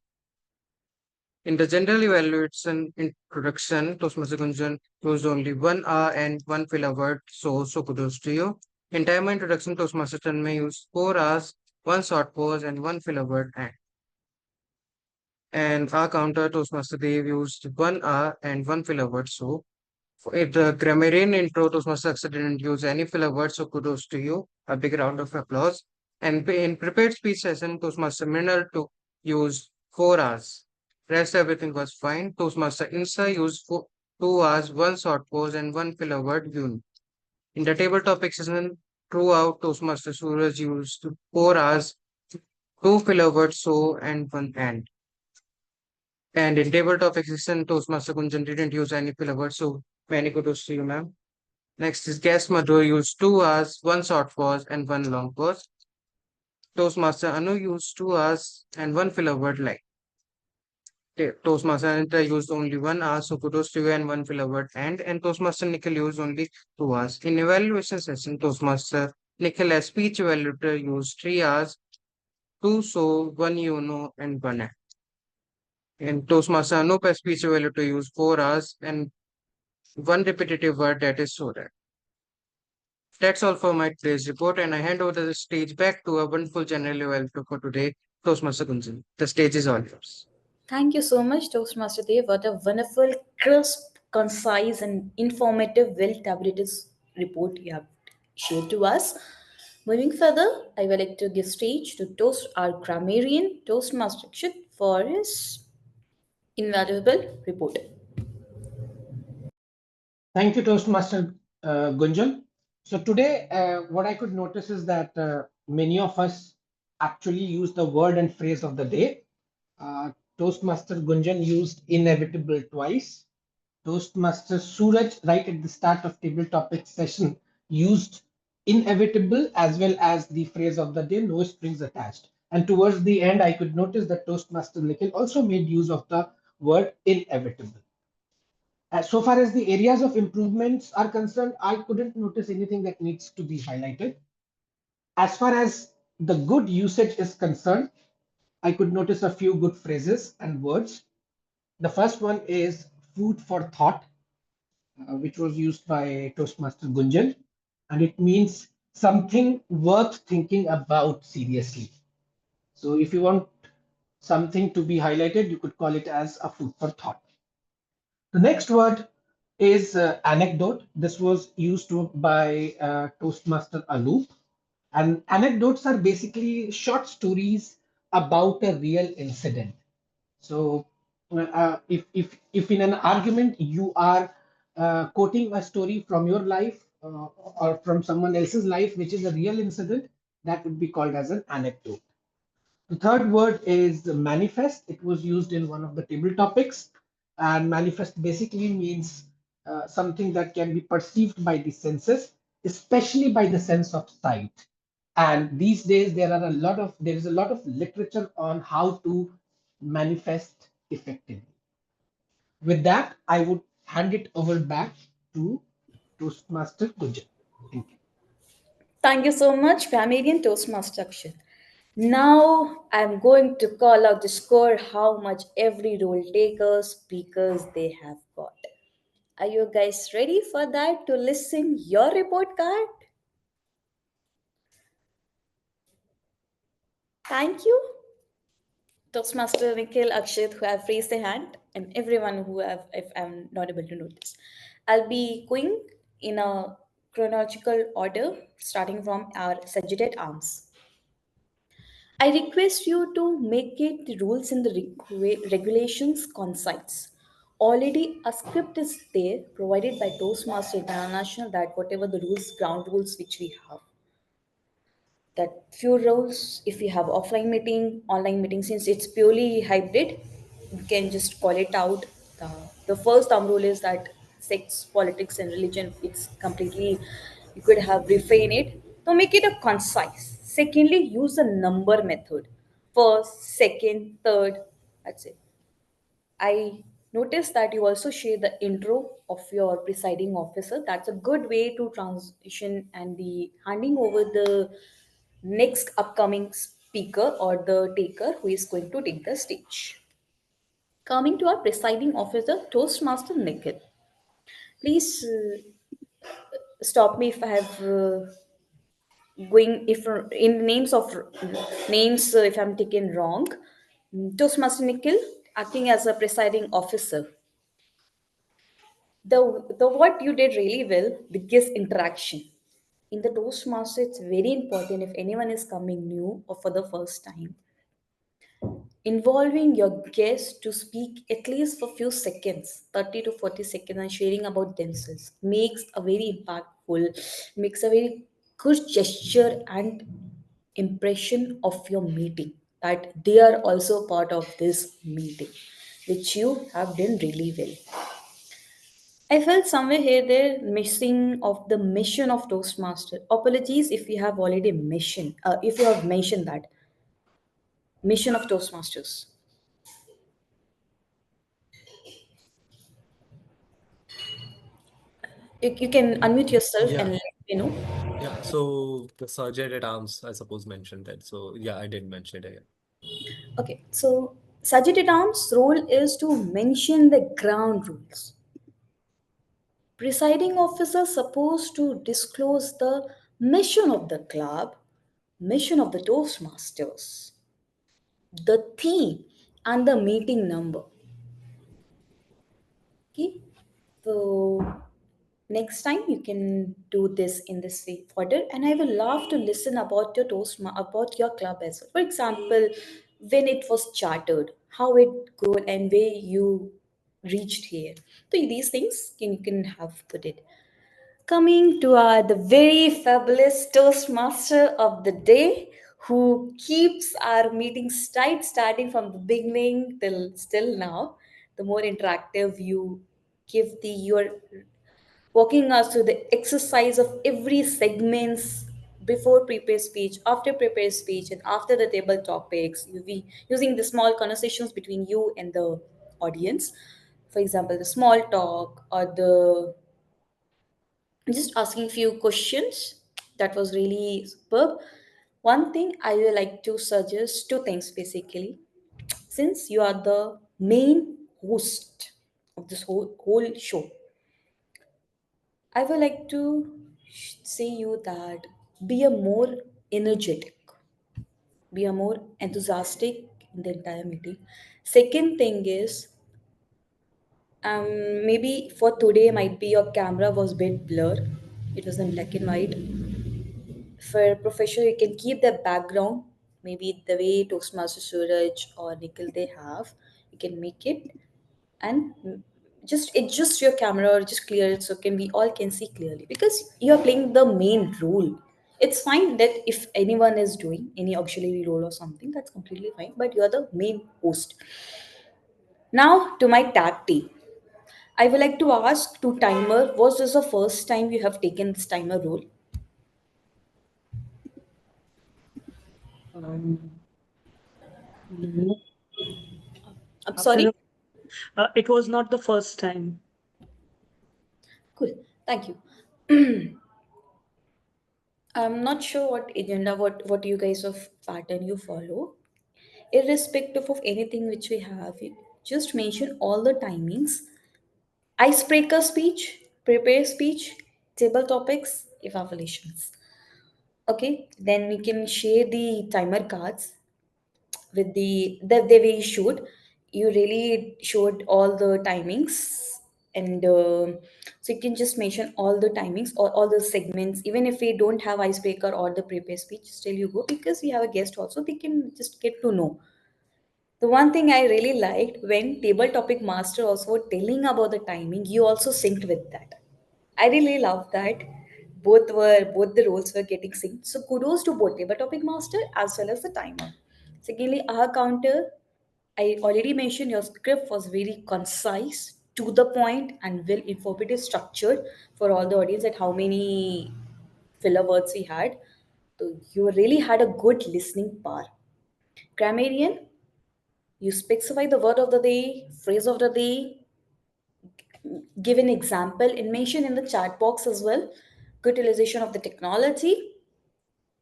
In the general evaluation introduction, Toastmaster Gunjan used only 1 hour and 1 filler word, so kudos to you. In timer introduction, Toastmaster Tanmay used 4 hours, 1 short pause, and 1 filler word and our counter Toastmaster Dev used 1 hour and 1 filler word. So if the grammarian intro Toastmaster Aksa didn't use any filler word, so kudos to you. A big round of applause. And in prepared speech session, Toastmaster Mrinal used 4 hours. Rest everything was fine. Toastmaster Insa used 2 hours, 1 short pause, and 1 filler word unit. In the table topic session, throughout Toastmaster Suraj used 4 hours, 2 filler words, so, and 1 and. And in table topic session, Toastmaster Gunjan didn't use any filler words, so many kudos to you, ma'am. Next is guest Madhur used 2 hours, 1 short pause, and 1 long pause. Toastmaster Anu used 2 hours and 1 filler word like. Toastmaster Anita used only 1 hour, so kudos to you, and 1 filler word and Toastmaster Nikhil used only 2 hours. In evaluation session, Toastmaster Nikhil as speech evaluator used 3 R's, 2 so, 1 you know, and 1 act. And Toastmaster Anup as speech evaluator used 4 R's and 1 repetitive word, that is so that. That's all for my today's report, and I hand over the stage back to our wonderful general evaluator for today, Toastmaster Gunjan. The stage is all yours. Thank you so much, Toastmaster Dev. What a wonderful, crisp, concise, and informative, well-tabulated report you have shared to us. Moving further, I would like to give stage to our grammarian, Toastmaster Akshit, for his invaluable report. Thank you, Toastmaster Gunjan. So today, what I could notice is that many of us actually use the word and phrase of the day. Toastmaster Gunjan used inevitable twice. Toastmaster Suraj, right at the start of table topic session, used inevitable as well as the phrase of the day, no strings attached. And towards the end, I could notice that Toastmaster Nikhil also made use of the word inevitable. So far as the areas of improvements are concerned, I couldn't notice anything that needs to be highlighted. As far as the good usage is concerned, I could notice a few good phrases and words. The first one is food for thought, which was used by Toastmaster Gunjan, and it means something worth thinking about seriously. So if you want something to be highlighted, you could call it as a food for thought. The next word is anecdote. This was used by Toastmaster Anup. And anecdotes are basically short stories about a real incident. So if in an argument you are quoting a story from your life or from someone else's life, which is a real incident, that would be called as an anecdote. The third word is manifest. It was used in one of the table topics, and manifest basically means something that can be perceived by the senses, especially by the sense of sight. And these days there is a lot of literature on how to manifest effectively. With that, I would hand it over back to Toastmaster Gunjan. Thank you. Thank you so much, grammarian Toastmaster Akshit. Now I'm going to call out the score, how much every role taker, speakers they have got. Are you guys ready for that to listen your report card? Thank you, Toastmaster Nikhil, Akshit, who have raised their hand, and everyone who have, if I'm not able to notice. I'll be going in a chronological order, starting from our Sagittarius arms. I request you to make it the rules and the regulations concise. Already a script is there provided by Toastmaster International that whatever the rules, ground rules which we have, that few rules, if you have offline meeting, online meeting, since it's purely hybrid, you can just call it out. The first thumb rule is that sex, politics, and religion, it's completely, you could have refrain it. So make it a concise. Secondly, use the number method. First, second, third, that's it. I noticed that you also share the intro of your presiding officer. That's a good way to transition and the handing over the next upcoming speaker or the taker who is going to take the stage. Coming to our presiding officer, Toastmaster Nikhil. Please stop me if I have going if in names of names if I'm taken wrong. Toastmaster Nikhil, acting as a presiding officer. The what you did really well, the guest interaction. In the Toastmaster, it's very important if anyone is coming new or for the first time, involving your guests to speak at least for few seconds, 30 to 40 seconds, and sharing about themselves makes a very impactful, makes a very good gesture and impression of your meeting, that they are also part of this meeting, which you have done really well. I felt somewhere here there missing of the mission of Toastmaster. Apologies if you have already mentioned, if you have mentioned that mission of Toastmasters. You can unmute yourself and let me know. Yeah, so the Sergeant at Arms, I suppose, mentioned that. So yeah, I did mention it again. Okay, so Sergeant at Arms' role is to mention the ground rules. Presiding officer supposed to disclose the mission of the club, mission of the Toastmasters, the theme, and the meeting number. Okay, so next time you can do this in this way order, and I will love to listen about your about your club as well. For example, when it was chartered, how it go, and where you reached here. So these things you can have put it. Coming to the very fabulous Toastmaster of the day, who keeps our meetings tight, starting from the beginning till still now. The more interactive you give you're walking us through the exercise of every segments before prepared speech, after prepared speech, and after the table topics. You be using the small conversations between you and the audience. For example, the small talk or the just asking few questions. That was really superb. One thing I would like to suggest, two things basically. Since you are the main host of this whole show, I would like to say you that be a more energetic, be a more enthusiastic in the entire meeting. Second thing is, maybe for today might be your camera was bit blur. It was in black and white. For professional, you can keep the background, maybe the way Toastmaster Suraj or Nikhil they have. You can make it and just adjust your camera or just clear it so can we all can see clearly because you are playing the main role. It's fine that if anyone is doing any auxiliary role or something, that's completely fine, but you're the main host. Now to my tag team. I would like to ask to timer, was this the first time you have taken this timer role? Um, no, I'm no, sorry. it was not the first time. Cool. Thank you. I'm not sure what agenda, what you guys of pattern you follow. Irrespective of anything which we have, you just mention all the timings. Icebreaker speech, prepare speech, table topics, evaluations. Okay, then we can share the timer cards with the way you showed. You really showed all the timings, and so you can just mention all the timings or all the segments. Even if we don't have icebreaker or the prepare speech, still you go because we have a guest also. They can just get to know. The one thing I really liked when table topic master also telling about the timing, you also synced with that. I really love that. Both the roles were getting synced. So kudos to both table topic master as well as the timer. Secondly, our counter, I already mentioned your script was very concise, to the point, and well informative structured for all the audience at how many filler words we had. So you really had a good listening power. Grammarian, you specify the word of the day, phrase of the day, give an example, and mention in the chat box as well. Good utilization of the technology,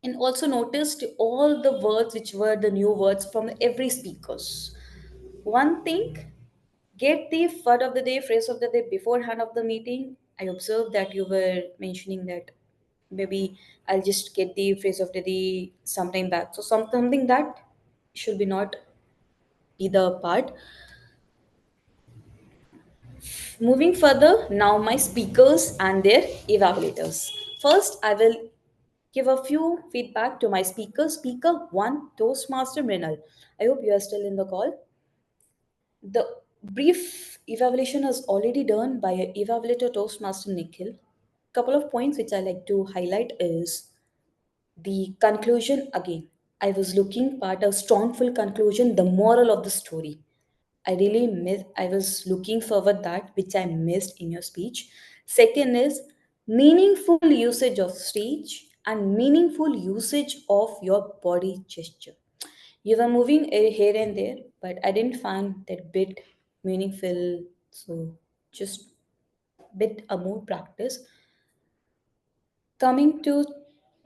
and also noticed all the words which were the new words from every speakers. One thing, get the word of the day, phrase of the day beforehand of the meeting. I observed that you were mentioning that maybe I'll just get the phrase of the day sometime back. So something that should be not be the part. Moving further, now my speakers and their evaluators. First, I will give a few feedback to my speaker. Speaker 1, Toastmaster Mrinal. I hope you are still in the call. The brief evaluation is already done by evaluator Toastmaster Nikhil. Couple of points which I like to highlight is the conclusion again. I was looking at a strong full conclusion, the moral of the story. I really miss, I was looking forward that which I missed in your speech. Second is meaningful usage of stage and meaningful usage of your body gesture. You were moving here and there, but I didn't find that bit meaningful. So just bit a more practice. Coming to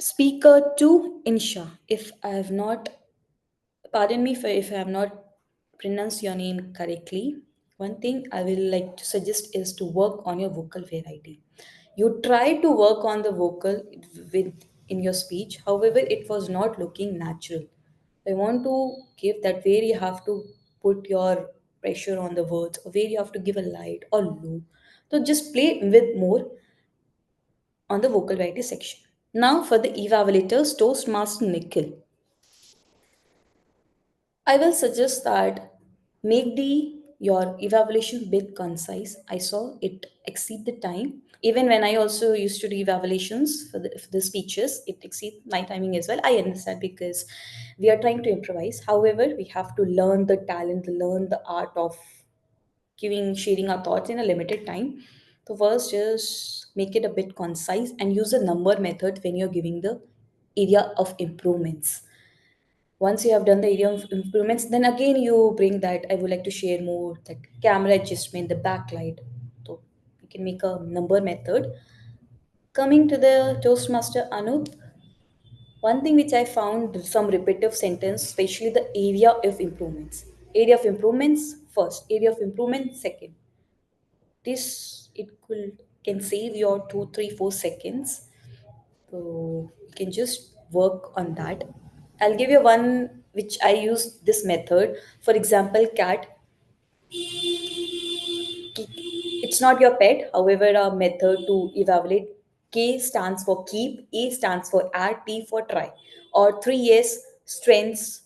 Speaker 2, Insha. If I have not, pardon me if I have not pronounced your name correctly, one thing I will like to suggest is to work on your vocal variety. You try to work on the vocal with in your speech, however, it was not looking natural. I want to give that where you have to put your pressure on the words, or where you have to give a light or low. So just play with more on the vocal variety section. Now for the evaluators, Toastmaster Nikhil. I will suggest that make the your evaluation bit concise. I saw it exceed the time. Even when I also used to do evaluations for the speeches, it exceed my timing as well. I understand because we are trying to improvise. However, we have to learn the talent, learn the art of sharing our thoughts in a limited time. So first, just make it a bit concise and use the number method when you're giving the area of improvements. Once you have done the area of improvements, then again you bring that I would like to share more that camera adjustment, the backlight. So you can make a number method. Coming to the Toastmaster Anup, one thing which I found some repetitive sentence, especially the area of improvements. Area of improvements first, area of improvement second. This it could can save your 2, 3, 4 seconds. So you can just work on that. I'll give you one which I use this method. For example, cat. It's not your pet, however, a method to evaluate. K stands for keep, A stands for add, T for try. Or 3S, strengths,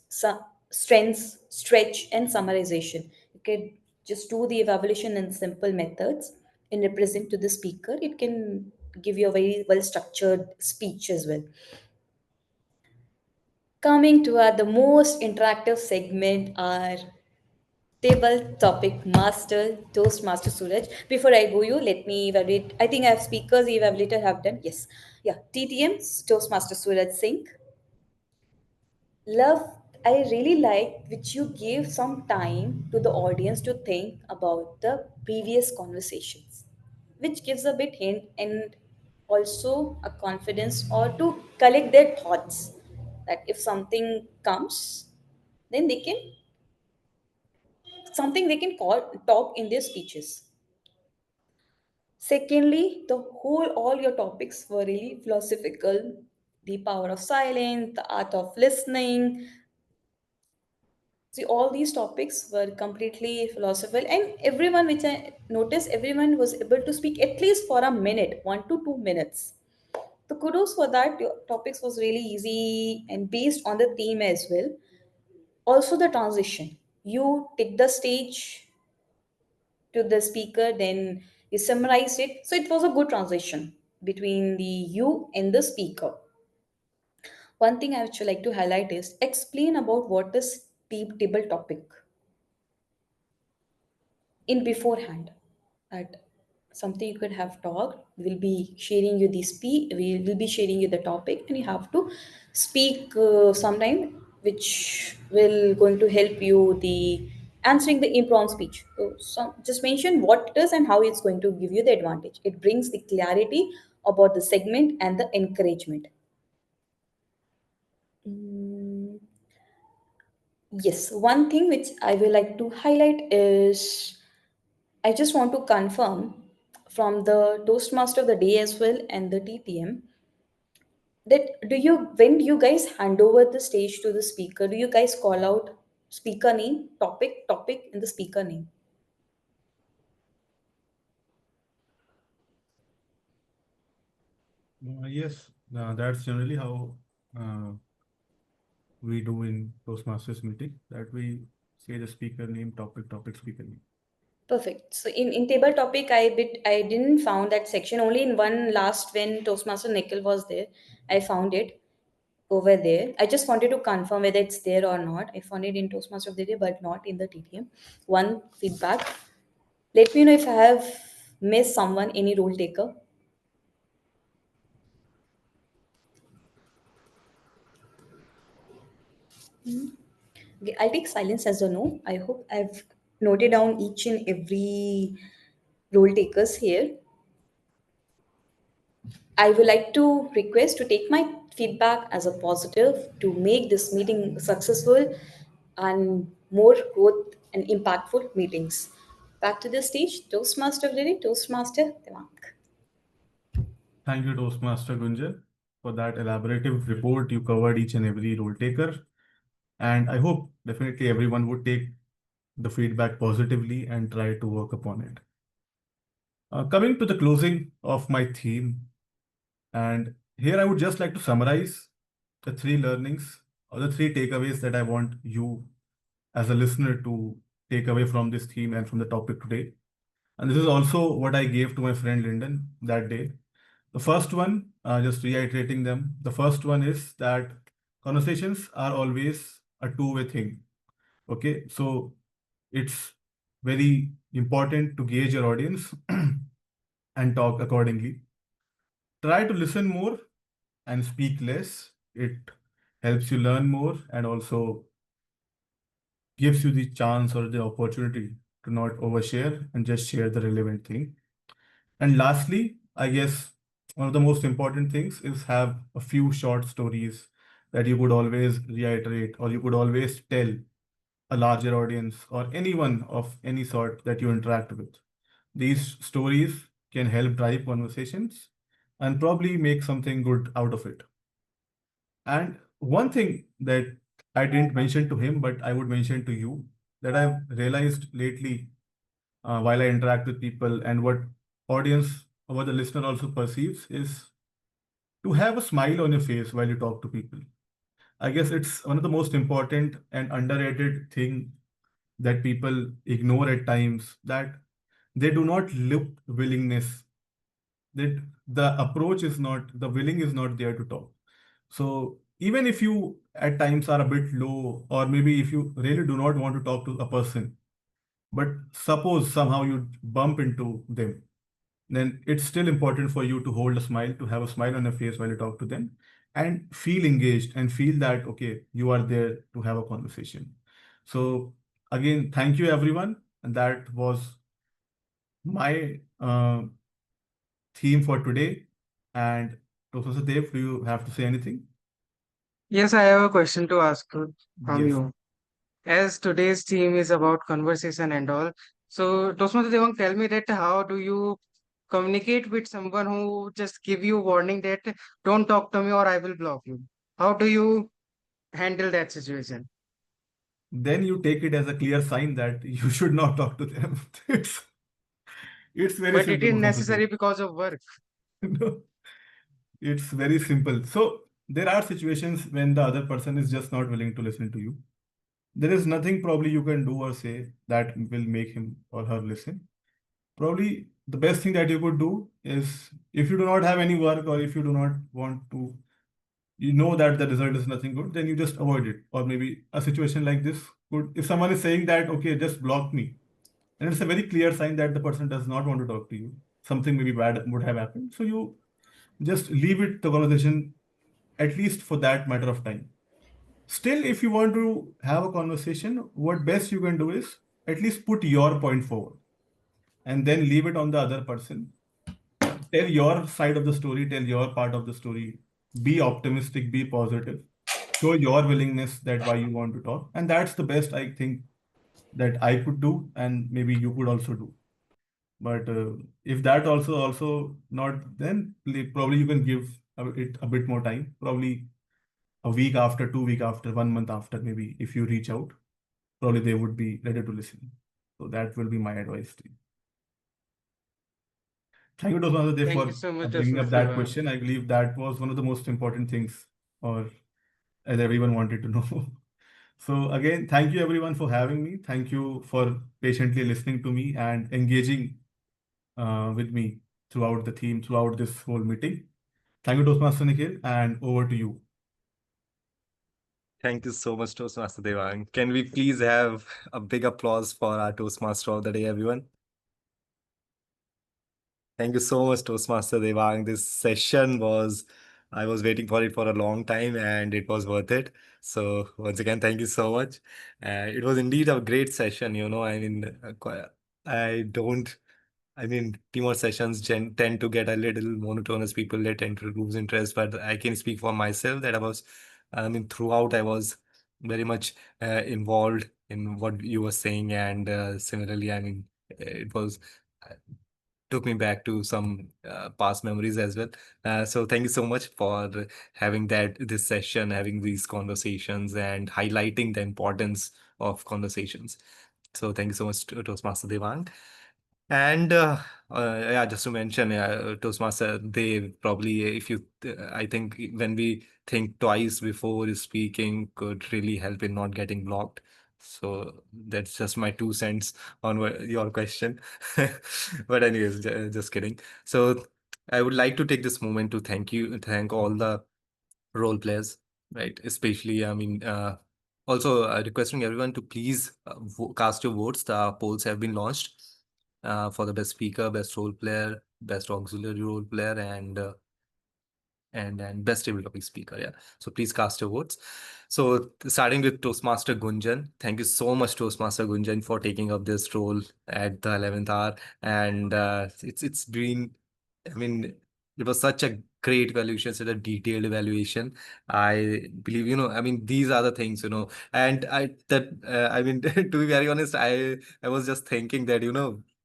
stretch, and summarization. You can just do the evaluation in simple methods and represent to the speaker. It can give you a very well structured speech as well. Coming to the most interactive segment, our table topic master, Toastmaster Suraj. Before I go, let me evaluate. I think I have speakers, evaluator have done. Yes. Yeah. TTM, Toastmaster Suraj Singh. Love, I really like which you gave some time to the audience to think about the previous conversations, which gives a bit hint and also a confidence or to collect their thoughts that if something comes, then they can talk in their speeches. Secondly, all your topics were really philosophical. The power of silence, the art of listening. See, all these topics were completely philosophical, and everyone, which I noticed, everyone was able to speak at least for a minute, 1 to 2 minutes. The kudos for that. Your topics was really easy and based on the theme as well. Also, the transition. You take the stage to the speaker, then you summarized it. So it was a good transition between the you and the speaker. One thing I would like to highlight is explain about what is table topic in beforehand. That something you could have talked. We'll be sharing you the we will be sharing you the topic, and you have to speak sometime, which will going to help you the answering the impromptu speech. So just mention what it is and how it's going to give you the advantage. It brings the clarity about the segment and the encouragement. Mm, yes, one thing which I will like to highlight is I just want to confirm from the Toastmaster of the day as well and the TTM that when you guys hand over the stage to the speaker, do you guys call out speaker name, topic, and the speaker name? Yes, that's generally how uh, we do in Toastmasters meeting, that we say the speaker name, topic, speaker name. Perfect. So in table topic, I didn't found that section. Only in one last when Toastmaster Nikhil was there, I found it over there. I just wanted to confirm whether it's there or not. I found it in Toastmaster of the day, but not in the TTM. One feedback. Let me know if I have missed someone, any role taker. Okay, I'll take silence as a no. I hope I've noted down each and every role takers here. I would like to request to take my feedback as a positive to make this meeting successful and more growth and impactful meetings. Back to the stage, Toastmaster of the day, Toastmaster Devang. Thank you, Toastmaster Gunjan, for that elaborative report. You covered each and every role taker. And I hope definitely everyone would take the feedback positively and try to work upon it. Coming to the closing of my theme, and here I would just like to summarize the three learnings or the three takeaways that I want you as a listener to take away from this theme and from the topic today. And this is also what I gave to my friend Lyndon that day. The first one, just reiterating them, the first one is that conversations are always a two-way thing. Okay, so it's very important to gauge your audience and talk accordingly. Try to listen more and speak less. It helps you learn more and also gives you the chance or the opportunity to not overshare and just share the relevant thing. And lastly, I guess one of the most important things is have a few short stories that you could always reiterate or you could always tell a larger audience or anyone of any sort that you interact with. These stories can help drive conversations and probably make something good out of it. And one thing that I didn't mention to him, but I would mention to you that I've realized lately while I interact with people and what audience or what the listener also perceives is to have a smile on your face while you talk to people. I guess it's one of the most important and underrated thing that people ignore at times, that they do not look willingness, that the approach is not, the willing is not there to talk. So even if you at times are a bit low, or maybe if you really do not want to talk to a person, but suppose somehow you bump into them, then it's still important for you to hold a smile, to have a smile on your face while you talk to them and feel engaged and feel that, okay, you are there to have a conversation. So again, thank you everyone. And that was my theme for today. And Professor Dev, do you have to say anything? Yes, I have a question to ask from Yes. you. As today's theme is about conversation and all, so Toastmaster Devang, tell me that how do you communicate with someone who just give you warning that don't talk to me or I will block you? How do you handle that situation? Then you take it as a clear sign that you should not talk to them. It's very But it simple, is Professor necessary Dev. because of work. No, it's very simple. So there are situations when the other person is just not willing to listen to you. There is nothing probably you can do or say that will make him or her listen. Probably the best thing that you could do is, if you do not have any work or if you do not want to, you know that the result is nothing good, then you just avoid it. Or maybe a situation like this could, if someone is saying that, okay, just block me, and it's a very clear sign that the person does not want to talk to you, something maybe bad would have happened. So you just leave it, the conversation, at least for that matter of time. Still, if you want to have a conversation, what best you can do is at least put your point forward and then leave it on the other person. Tell your side of the story, tell your part of the story. Be optimistic, be positive. Show your willingness that why you want to talk. And that's the best I think that I could do, and maybe you could also do. But if that also not, then probably you can give it a bit more time. Probably a week after, 2 week after, 1 month after, maybe if you reach out, probably they would be ready to listen. So that will be my advice to you. Thank you, Toastmaster Dev, Thank for you so much, bringing up Toastmaster that Devang. question. I believe that was one of the most important things, or as everyone wanted to know. So again, thank you everyone for having me. Thank you for patiently listening to me and engaging with me throughout the theme, throughout this whole meeting. Thank you, Toastmaster Nikhil, and over to you. Thank you so much, Toastmaster Devang. Can we please have a big applause for our Toastmaster of the day, everyone? Thank you so much, Toastmaster Devang. This session was, I was waiting for it for a long time and it was worth it. So once again, thank you so much. It was indeed a great session, I mean, I don't I mean, teamwork sessions tend to get a little monotonous. People they tend to lose interest. But I can speak for myself that I mean, throughout I was very much involved in what you were saying, and similarly, I mean, it was took me back to some past memories as well. So thank you so much for having this session, having these conversations, and highlighting the importance of conversations. So thank you so much, Toastmaster Devang. And yeah, just to mention, Toastmaster, they probably, if you, I think when we think twice before speaking, could really help in not getting blocked. So that's just my 2 cents on your question. But anyways, just kidding. So I would like to take this moment to thank all the role players, right? Especially, I mean, also requesting everyone to please cast your votes. The polls have been launched for the best speaker, best role player, best auxiliary role player, and best table topic speaker. Yeah. So please cast your votes. So starting with Toastmaster Gunjan. Thank you so much, Toastmaster Gunjan, for taking up this role at the 11th hour. And it's been, I mean, it was such a great evaluation, such a detailed evaluation. I believe, I mean, these are the things, and I mean, to be very honest, I was just thinking that,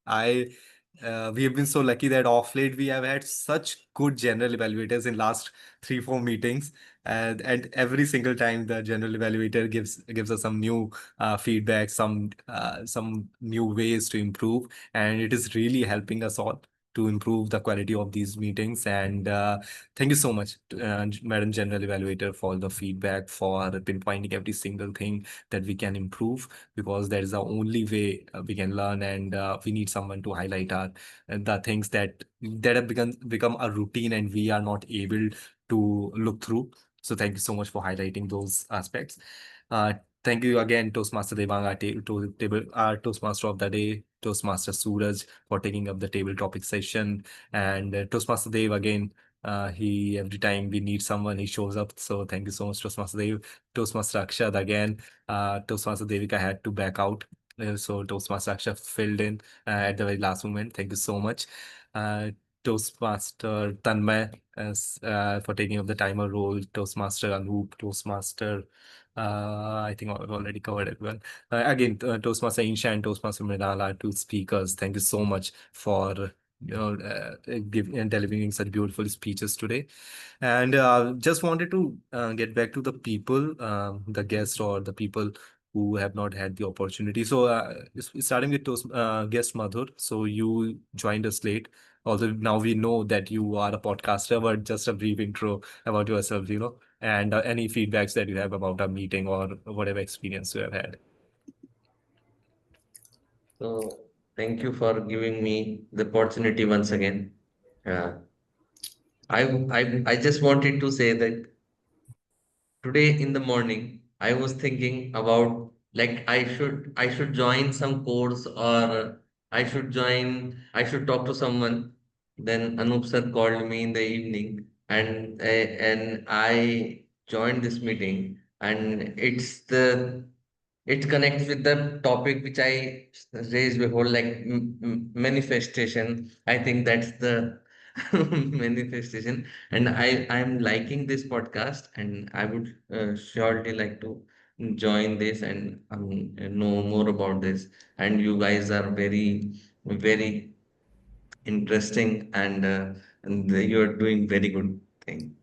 I we have been so lucky that off late we have had such good general evaluators in last 3 4 meetings, and every single time the general evaluator gives us some new feedback, some new ways to improve, and it is really helping us all to improve the quality of these meetings. And thank you so much, Madam General Evaluator, for the feedback, for pinpointing every single thing that we can improve, because that is the only way we can learn, and we need someone to highlight the things that have become a routine and we are not able to look through. So thank you so much for highlighting those aspects. Thank you again, Toastmaster Devang, our Toastmaster of the day, Toastmaster Suraj, for taking up the table topic session, and Toastmaster Dev again. He every time we need someone, he shows up. So thank you so much, Toastmaster Dev. Toastmaster Akshad again. Toastmaster Devika had to back out, so Toastmaster Akshad filled in at the very last moment. Thank you so much. Toastmaster Tanmay for taking up the timer role. Toastmaster Anoop, Toastmaster. I think I've already covered everyone. Again, Toastmaster Insha and Toastmaster Mrinal are 2 speakers. Thank you so much for giving and delivering such beautiful speeches today. And just wanted to get back to the people, the guests or the people who have not had the opportunity. So starting with guest Madhur. So you joined us late. Although now we know that you are a podcaster, but just a brief intro about yourself, and any feedbacks that you have about our meeting or whatever experience you have had. So thank you for giving me the opportunity once again. I just wanted to say that today in the morning I was thinking about, like, I should join some course, or I should talk to someone. Then Anup sir called me in the evening, and I joined this meeting, and it connects with the topic which I raised before, like manifestation. I think that's the manifestation, and I'm liking this podcast, and I would surely like to join this and know more about this. And you guys are very, very interesting, and you're doing very good thing.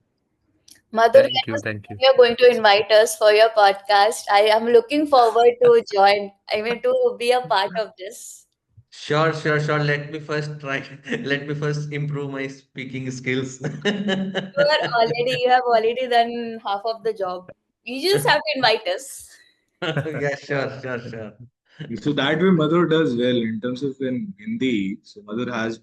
Madhur, Thank you. Thank you. you're going to invite us for your podcast. I am looking forward to join. I mean, to be a part of this. Sure, sure, sure. Let me first try. Let me first improve my speaking skills. You have already done half of the job. You just have to invite us. Yeah, sure, sure, sure. So that way, Madhur does well in terms of in Hindi. So Madhur has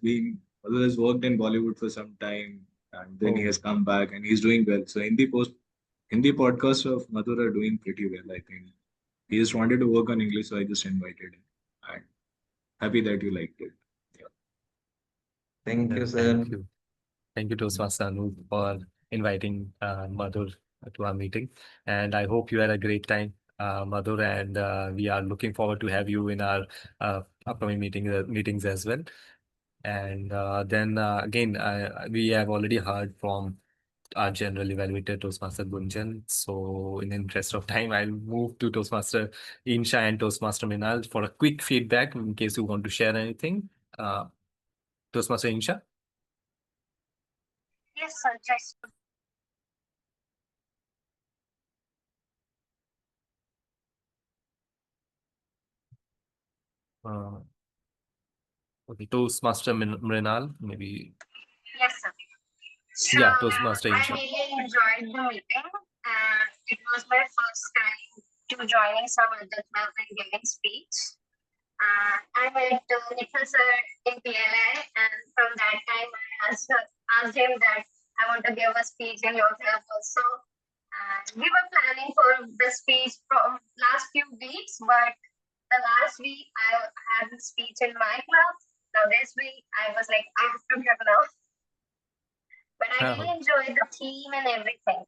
worked in Bollywood for some time, and then he has come back and he's doing well. So Hindi podcasts of Madhur are doing pretty well, I think. He just wanted to work on English, so I just invited him. And happy that you liked it. Yeah. Thank you, sir. Thank you. Thank you, Toastmaster Anup, for inviting Madhur to our meeting. And I hope you had a great time, Madhur, and we are looking forward to have you in our upcoming meetings as well. And then again, we have already heard from our general evaluator, Toastmaster Gunjan. So in the interest of time, I'll move to Toastmaster Insha and Toastmaster Minal for a quick feedback in case you want to share anything. Toastmaster Insha? Yes, sir. Just Okay, Toastmaster Mrinal, maybe. yes, sir. So Yeah, Toastmaster I Insha. really enjoyed the meeting, and it was my first time to joining some other club and giving speech. I met Nikhil sir in PLI, and from that time I asked him that I want to give a speech in your club also. We were planning for the speech from last few weeks, but the last week I had a speech in my club. Now this week I was like, I have to give now. But I really enjoyed the theme and everything.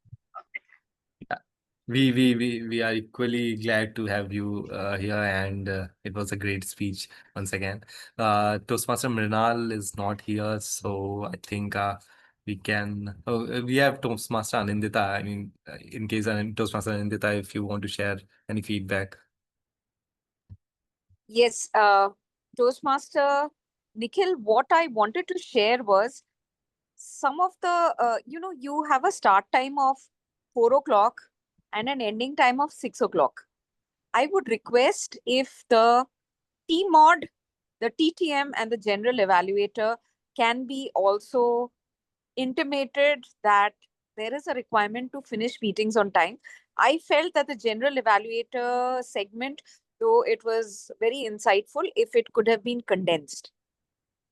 Yeah. We are equally glad to have you here, and it was a great speech once again. Toastmaster Mrinal is not here, so I think we can. We have Toastmaster Anindita. I mean, in case Toastmaster Anindita, if you want to share any feedback. Yes, Toastmaster Nikhil, what I wanted to share was some of the, you have a start time of 4 o'clock and an ending time of 6 o'clock. I would request if the T-mod, the TTM, and the general evaluator can be also intimated that there is a requirement to finish meetings on time. I felt that the general evaluator segment, though it was very insightful, if it could have been condensed,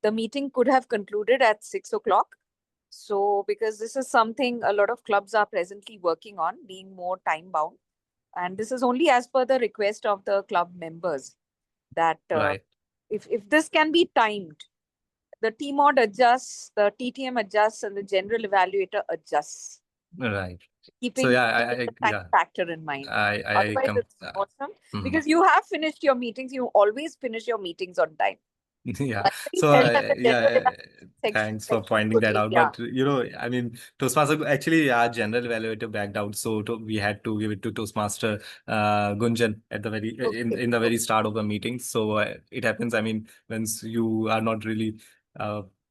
the meeting could have concluded at 6 o'clock. So, because this is something a lot of clubs are presently working on, being more time bound. And this is only as per the request of the club members that Right. if this can be timed, the T-mod adjusts, the TTM adjusts, and the general evaluator adjusts, Right. keeping So yeah, the time yeah, factor in mind. I Otherwise, come. it's awesome Mhm. because you have finished your meetings. You always finish your meetings on time. Yeah. I really So felt that the general yeah, section thanks for pointing could that be, out. yeah. But I mean, Toastmaster actually our general evaluator backed out, so we had to give it to Toastmaster Gunjan at the very in the very start of the meeting. So it happens. I mean, once you are not really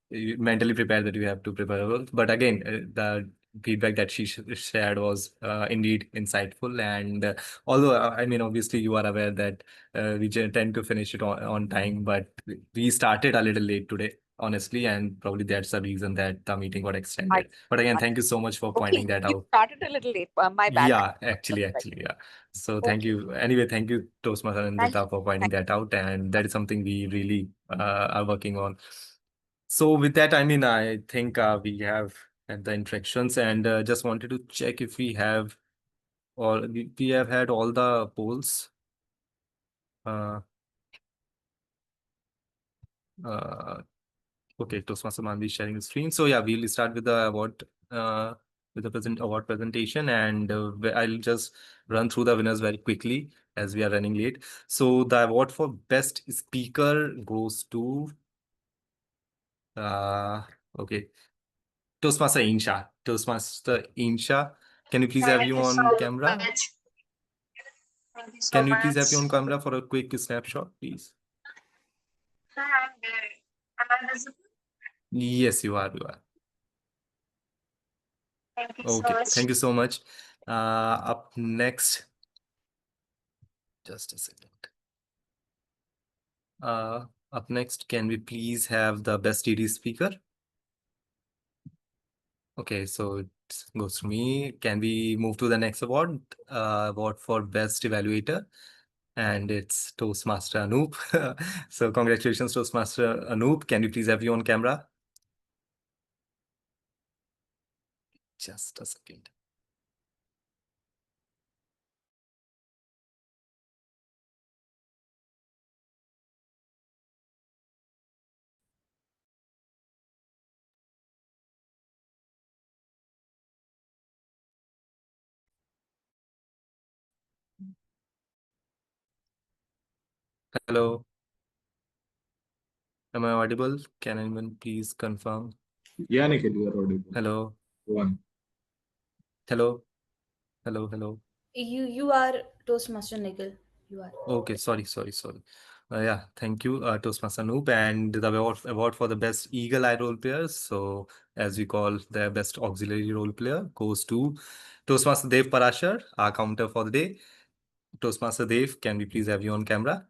mentally prepared that you have to prepare well. But again, the feedback that she shared was indeed insightful. And although I mean, obviously you are aware that we tend to finish it on time, but we started a little late today, honestly, and probably that's the reason that the meeting got extended. But again, thank you so much for pointing that You out. started a little late. My bad. Yeah, actually, yeah. So thank you. Anyway, thank you, Toastmaster Anindita, for pointing that out, and that is something we really are working on. So with that, I mean, I think we have had the interactions, and just wanted to check if we have, or we have had all the polls. Okay, Toastmaster Manvi is sharing the screen. So yeah, we'll start with the award, with the award presentation, and I'll just run through the winners very quickly as we are running late. So the award for best speaker goes to okay, Toastmaster Insha. Toastmaster Insha, can you please have Thank you you so on camera? much. Thank you so Can we much. please have you on camera for a quick snapshot, please? Sir, I'm there. Am I visible? Yes, you are. You are. Thank you so Okay, much. thank you so much. Up next, just a second. Up next, can we please have the best TD speaker? Okay, so it goes to me. Can we move to the next award? Award for best evaluator, and it's Toastmaster Anoop. So congratulations, Toastmaster Anoop. Can you please have you on camera? Just a second. Hello. Am I audible? Can anyone please confirm? Yeah, Nikhil, you are audible. Hello, Go on. hello, hello. You are Toastmaster Nikhil. You are. Okay, sorry. Yeah, thank you, Toastmaster Noob, and the award for the best Eagle Eye role players. So, as we call the best auxiliary role player, goes to Toastmaster Dev Parashar, our counter for the day. Toastmaster Dev, can we please have you on camera?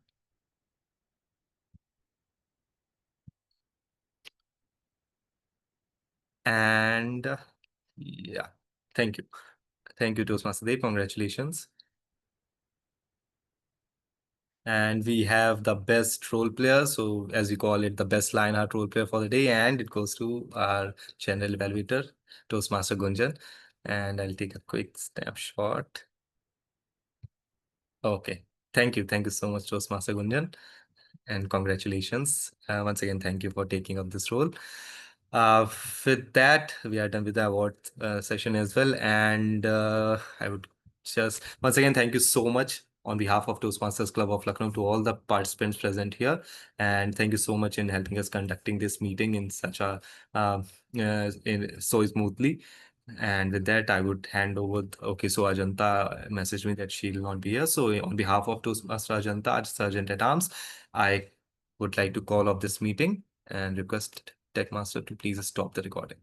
And yeah, thank you. Thank you, Toastmaster Dev. Congratulations. And we have the best role player. So as we call it, the best Lionheart role player for the day. And it goes to our general evaluator, Toastmaster Gunjan. And I'll take a quick snapshot. Okay. Thank you. Thank you so much, Toastmaster Gunjan. And congratulations. Once again, thank you for taking up this role. With that, we are done with the award session as well. And I would just once again thank you so much on behalf of Toastmasters Club of Lucknow to all the participants present here. And thank you so much in helping us conducting this meeting in such a so smoothly. And with that, I would hand over. Okay, so Ajanta messaged me that she'll not be here. So on behalf of Toastmaster Ajanta, Sergeant at Arms, I would like to call off this meeting and request Techmaster to please stop the recording.